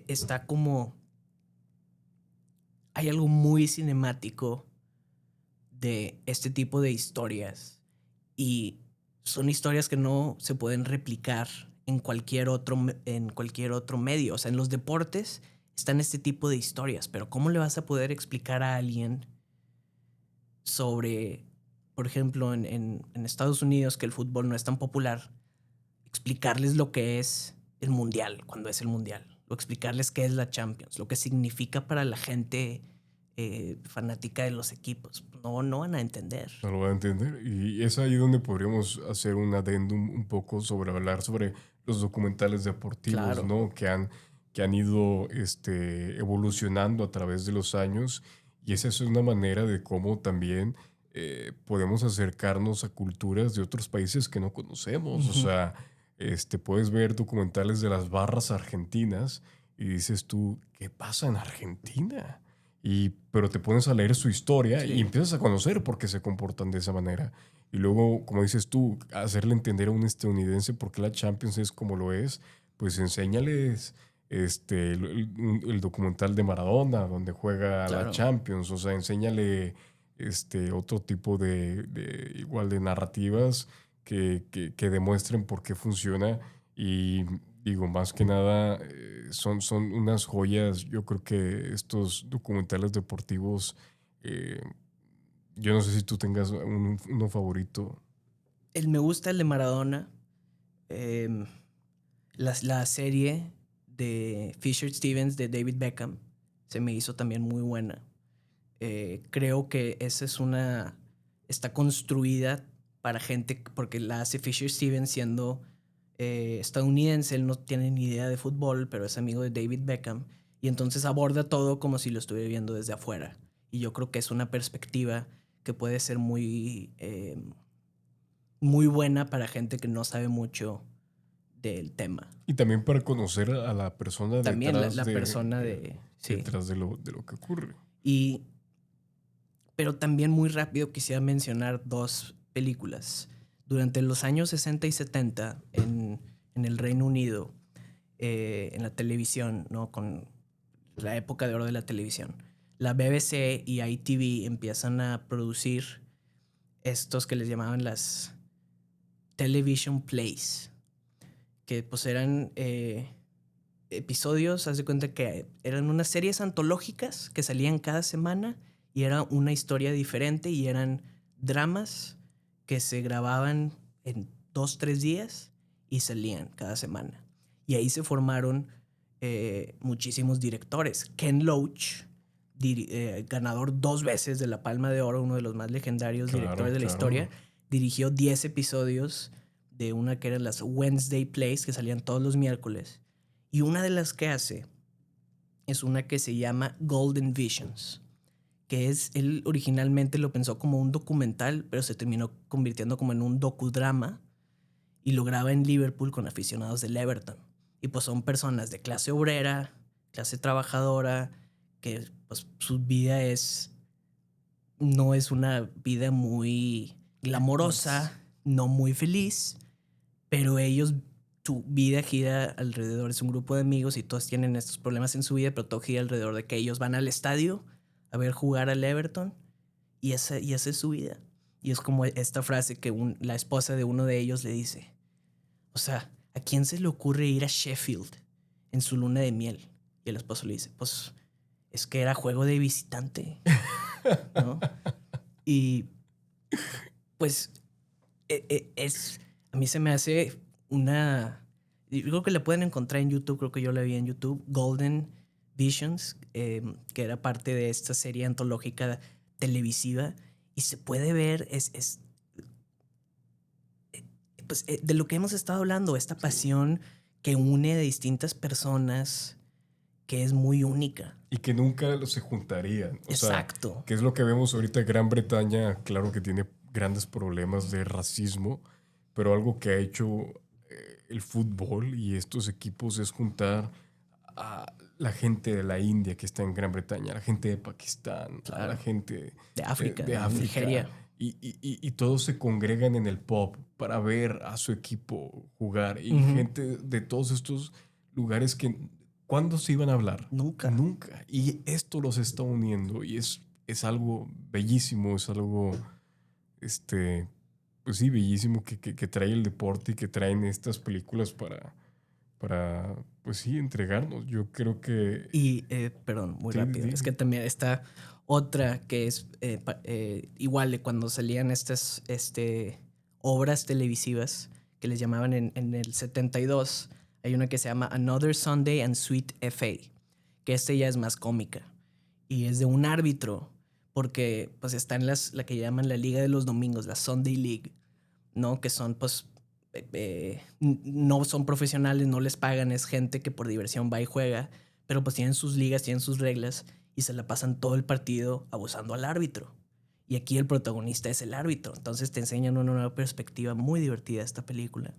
S2: está como, hay algo muy cinemático de este tipo de historias y son historias que no se pueden replicar en en cualquier otro medio. O sea, en los deportes están este tipo de historias, pero ¿cómo le vas a poder explicar a alguien sobre, por ejemplo, en Estados Unidos, que el fútbol no es tan popular, explicarles lo que es el mundial, cuando es el mundial, o explicarles qué es la Champions, lo que significa para la gente fanática de los equipos? No van a entender.
S1: No lo van a entender. Y es ahí donde podríamos hacer un adendum un poco sobre hablar sobre los documentales deportivos,
S2: Claro.
S1: ¿no? Que han ido evolucionando a través de los años. Y esa es una manera de cómo también podemos acercarnos a culturas de otros países que no conocemos. O
S2: Ujú.
S1: sea, puedes ver documentales de las barras argentinas y dices tú, ¿qué pasa en Argentina? Pero te pones a leer su historia y
S2: Sí,
S1: empiezas a conocer por qué se comportan de esa manera. Y luego, como dices tú, hacerle entender a un estadounidense por qué la Champions es como lo es, pues enséñales el documental de Maradona, donde juega la
S2: claro.
S1: Champions. O sea, enséñale otro tipo igual de narrativas que demuestren por qué funciona. Y digo, más que nada, son unas joyas. Yo creo que estos documentales deportivos, eh, yo no sé si tú tengas uno favorito.
S2: Me gusta el de Maradona. em, la serie de Fisher Stevens de David Beckham se me hizo también muy buena. Creo que esa está construida para gente, porque la hace Fisher Stevens siendo estadounidense. Él no tiene ni idea de fútbol, pero es amigo de David Beckham. Y entonces aborda todo como si lo estuviera viendo desde afuera. Y yo creo que es una perspectiva que puede ser muy buena para gente que no sabe mucho del tema.
S1: Y también para conocer a la persona
S2: También
S1: detrás
S2: la persona Sí.
S1: detrás de lo que ocurre.
S2: Y pero también muy rápido quisiera mencionar dos películas. Durante los años 60 y 70 en el Reino Unido, en la televisión, ¿no? Con la época de oro de la televisión, la BBC y ITV empiezan a producir estos que les llamaban las television plays, que pues eran episodios, haz de cuenta que eran unas series antológicas que salían cada semana y era una historia diferente y eran dramas que se grababan en 2, 3 días y salían cada semana. Y ahí se formaron muchísimos directores. Ken Loach, ganador 2 veces de la Palma de Oro, uno de los más legendarios
S1: Claro,
S2: directores de la historia,
S1: claro.
S2: dirigió 10 episodios de una que eran las Wednesday Plays, que salían todos los miércoles. Y una de las que hace es una que se llama Golden Visions, que él originalmente lo pensó como un documental, pero se terminó convirtiendo como en un docudrama y lo graba en Liverpool con aficionados del Everton. Y pues son personas de clase obrera, clase trabajadora, que pues, su vida no es una vida muy glamorosa, no muy feliz, pero su vida gira alrededor, es un grupo de amigos y todos tienen estos problemas en su vida, pero todo gira alrededor de que ellos van al estadio a ver jugar al Everton y esa es su vida. Y es como esta frase que la esposa de uno de ellos le dice, o sea, ¿a quién se le ocurre ir a Sheffield en su luna de miel? Y el esposo le dice, pues es que era juego de visitante, ¿no? Y pues a mí se me hace yo creo que la pueden encontrar en YouTube, creo que yo la vi en YouTube, Golden Visions, que era parte de esta serie antológica televisiva, y se puede ver, pues, de lo que hemos estado hablando, esta pasión que une a distintas personas, que es muy única.
S1: Y que nunca se juntarían. O
S2: Exacto.
S1: sea, que es lo que vemos ahorita. Gran Bretaña, claro que tiene grandes problemas de racismo, pero algo que ha hecho el fútbol y estos equipos es juntar a la gente de la India que está en Gran Bretaña, a la gente de Pakistán, a la gente
S2: de África,
S1: de África.
S2: Nigeria.
S1: Y todos se congregan en el pub para ver a su equipo jugar. Y gente de todos estos lugares que... ¿Cuándo se iban a hablar?
S2: Nunca.
S1: Nunca. Y esto los está uniendo y es algo bellísimo, es algo, pues sí, bellísimo que trae el deporte y que traen estas películas para pues sí, entregarnos. Yo creo que...
S2: Y, perdón, muy
S1: Sí,
S2: rápido.
S1: sí.
S2: Es que también está otra que es igual de cuando salían estas obras televisivas que les llamaban en el 72. Hay una que se llama Another Sunday and Sweet FA, que ya es más cómica. Y es de un árbitro, porque pues está en la que llaman la Liga de los Domingos, la Sunday League, ¿no? Que son pues... no son profesionales, no les pagan, es gente que por diversión va y juega, pero pues tienen sus ligas, tienen sus reglas y se la pasan todo el partido abusando al árbitro. Y aquí el protagonista es el árbitro, entonces te enseñan una nueva perspectiva muy divertida esta película.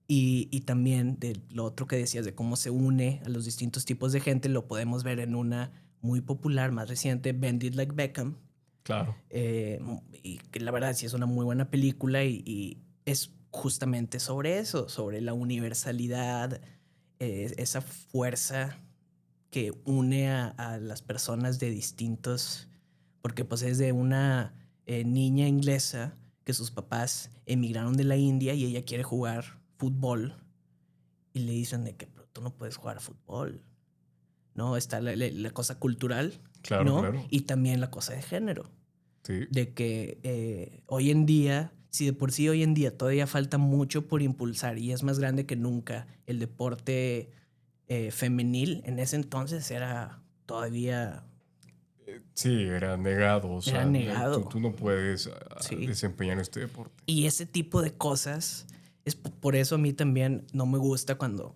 S2: Y también de lo otro que decías de cómo se une a los distintos tipos de gente, lo podemos ver en una muy popular, más reciente, Bend It Like Beckham.
S1: Claro.
S2: Y que la verdad sí es una muy buena película y es justamente sobre eso, sobre la universalidad, esa fuerza que une a las personas de distintos, porque pues es de una niña inglesa que sus papás emigraron de la India y ella quiere jugar fútbol y le dicen de que pero tú no puedes jugar fútbol, ¿no? Está la cosa cultural,
S1: Claro,
S2: ¿no?
S1: claro.
S2: Y también la cosa de género.
S1: Sí.
S2: De que hoy en día, si de por sí hoy en día todavía falta mucho por impulsar y es más grande que nunca, el deporte femenil en ese entonces era todavía...
S1: Sí, era negado. O sea,
S2: negado.
S1: Tú no puedes
S2: Sí.
S1: desempeñar este deporte.
S2: Y ese tipo de cosas, por eso a mí también no me gusta cuando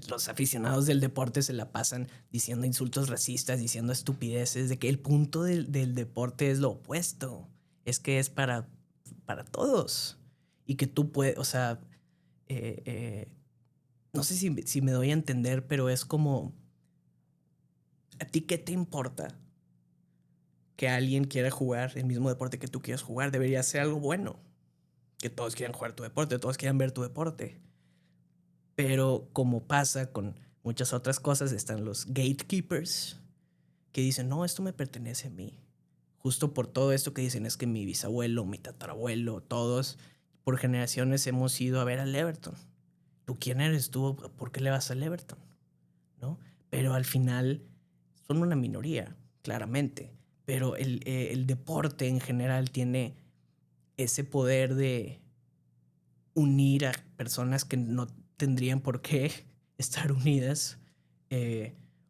S2: los aficionados del deporte se la pasan diciendo insultos racistas, diciendo estupideces, de que el punto del deporte es lo opuesto, es que es para todos y que tú puedes, o sea, no sé si me doy a entender, pero es como, ¿a ti qué te importa que alguien quiera jugar el mismo deporte que tú quieras jugar? Debería ser algo bueno, que todos quieran jugar tu deporte, todos quieran ver tu deporte. Pero como pasa con muchas otras cosas, están los gatekeepers que dicen, no, esto me pertenece a mí. Justo por todo esto que dicen es que mi bisabuelo, mi tatarabuelo, todos por generaciones hemos ido a ver al Everton. ¿Tú quién eres? ¿Tú por qué le vas al Everton? ¿No? Pero al final son una minoría, claramente. Pero el deporte en general tiene ese poder de unir a personas que no tendrían por qué estar unidas,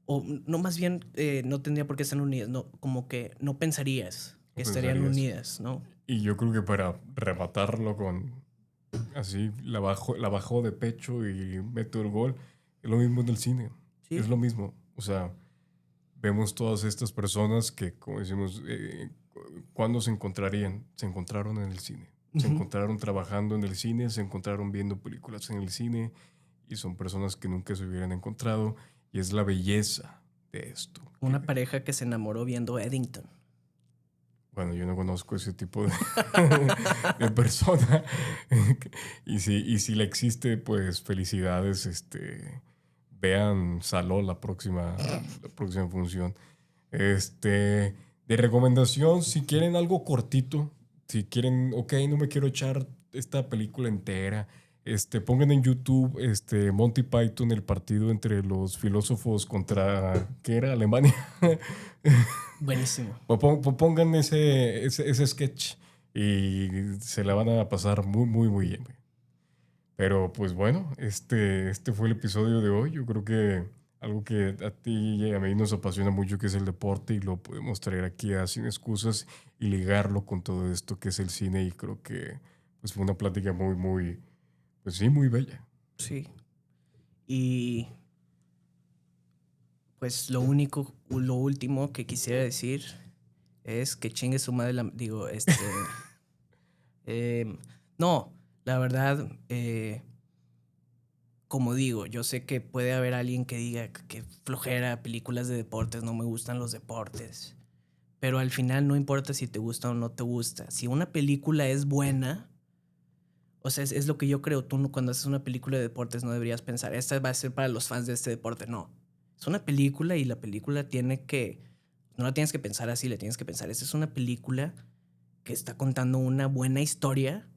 S2: o no, más bien no tendrían por qué estar unidas, no, como que no pensarías que estarían unidas, ¿no?
S1: Y yo creo que para rematarlo con así, la bajo de pecho y meto el gol, es lo mismo en el cine.
S2: Sí.
S1: Es lo mismo. O sea, vemos todas estas personas que, como decimos, ¿cuándo se encontrarían? Se encontraron en el cine. Se encontraron trabajando en el cine, se encontraron viendo películas en el cine y son personas que nunca se hubieran encontrado y es la belleza de esto.
S2: Una pareja que se enamoró viendo Eddington.
S1: Bueno, yo no conozco ese tipo de, de persona. Y si le existe, pues felicidades. Vean Saló la próxima función. De recomendación, si quieren algo cortito, si quieren, ok, no me quiero echar esta película entera, pongan en YouTube Monty Python, el partido entre los filósofos contra, ¿qué era? Alemania.
S2: Buenísimo.
S1: Pongan ese sketch y se la van a pasar muy, muy, muy bien. Pero pues bueno, este fue el episodio de hoy. Yo creo que algo que a ti y a mí nos apasiona mucho, que es el deporte, y lo podemos traer aquí a Sin Excusas y ligarlo con todo esto que es el cine. Y creo que pues fue una plática muy, muy, pues sí, muy bella.
S2: Sí. Y pues lo último que quisiera decir es que chingue su madre no, la verdad, como digo, yo sé que puede haber alguien que diga que flojera películas de deportes, no me gustan los deportes. Pero al final no importa si te gusta o no te gusta. Si una película es buena, o sea, es lo que yo creo. Tú cuando haces una película de deportes no deberías pensar, esta va a ser para los fans de este deporte. No. Es una película y la película no la tienes que pensar así, la tienes que pensar. Esta es una película que está contando una buena historia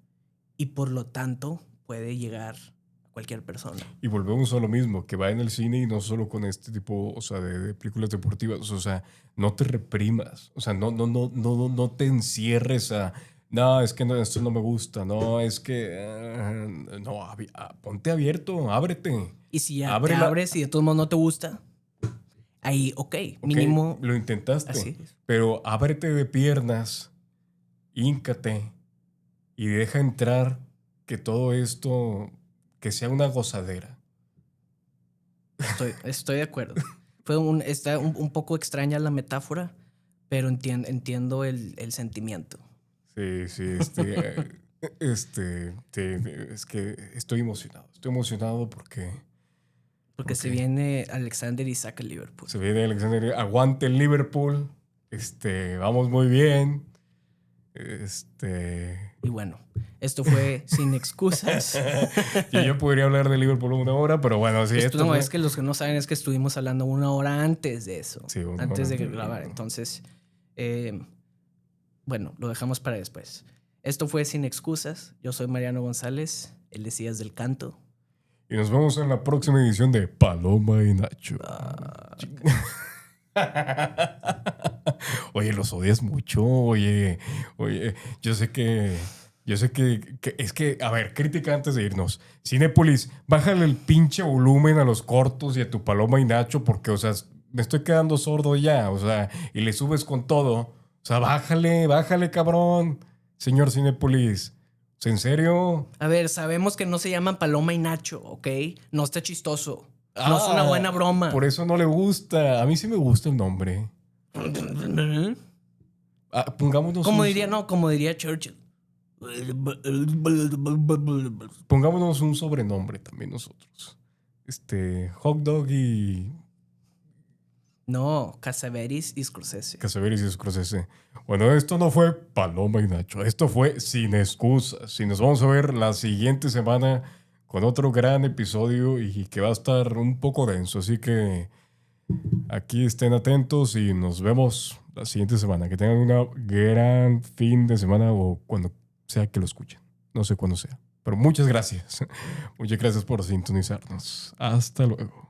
S2: y por lo tanto puede llegar a cualquier persona.
S1: Y volvemos a lo mismo, que va en el cine y no solo con este tipo, o sea, de películas deportivas. O sea, no te reprimas. O sea, no te encierres a... No, es que no, esto no me gusta. No, es que... ponte abierto, ábrete.
S2: Y si ya te abres y de todos modos no te gusta, ahí, ok, mínimo...
S1: Lo intentaste,
S2: así es.
S1: pero ábrete de piernas, híncate y deja entrar que todo esto, que sea una gozadera.
S2: Estoy de acuerdo. Está un poco extraña la metáfora, pero entiendo el sentimiento.
S1: Sí, es que estoy emocionado. Estoy emocionado porque
S2: se viene Alexander y saca el Liverpool.
S1: Se viene Alexander, aguante el Liverpool. Vamos muy bien.
S2: Y bueno, esto fue Sin Excusas.
S1: Yo podría hablar de Liverpool 1 hora, pero bueno, sí.
S2: Es que los que no saben es que estuvimos hablando 1 hora antes de eso.
S1: Sí,
S2: antes de grabar. Entonces, bueno, lo dejamos para después. Esto fue Sin Excusas. Yo soy Mariano González, el Decías del Canto.
S1: Y nos vemos en la próxima edición de Paloma y Nacho. Oye, los odias mucho. Oye, yo sé que es que, a ver, crítica antes de irnos. Cinépolis, bájale el pinche volumen a los cortos y a tu Paloma y Nacho, porque, o sea, me estoy quedando sordo ya, o sea, y le subes con todo. O sea, bájale, cabrón, señor Cinépolis. ¿En serio?
S2: A ver, sabemos que no se llaman Paloma y Nacho, ¿ok? No está chistoso. No es una buena broma.
S1: Por eso no le gusta. A mí sí me gusta el nombre. Pongámonos
S2: como diría Churchill.
S1: Pongámonos un sobrenombre también nosotros. Hot Dog y...
S2: No, Casaveris y Scorsese.
S1: Casaveris y Scorsese. Bueno, esto no fue Paloma y Nacho. Esto fue Sin Excusas. Y nos vamos a ver la siguiente semana con otro gran episodio y que va a estar un poco denso. Así que aquí estén atentos y nos vemos la siguiente semana. Que tengan una gran fin de semana o cuando sea que lo escuchen. No sé cuándo sea. Pero muchas gracias. Muchas gracias por sintonizarnos. Hasta luego.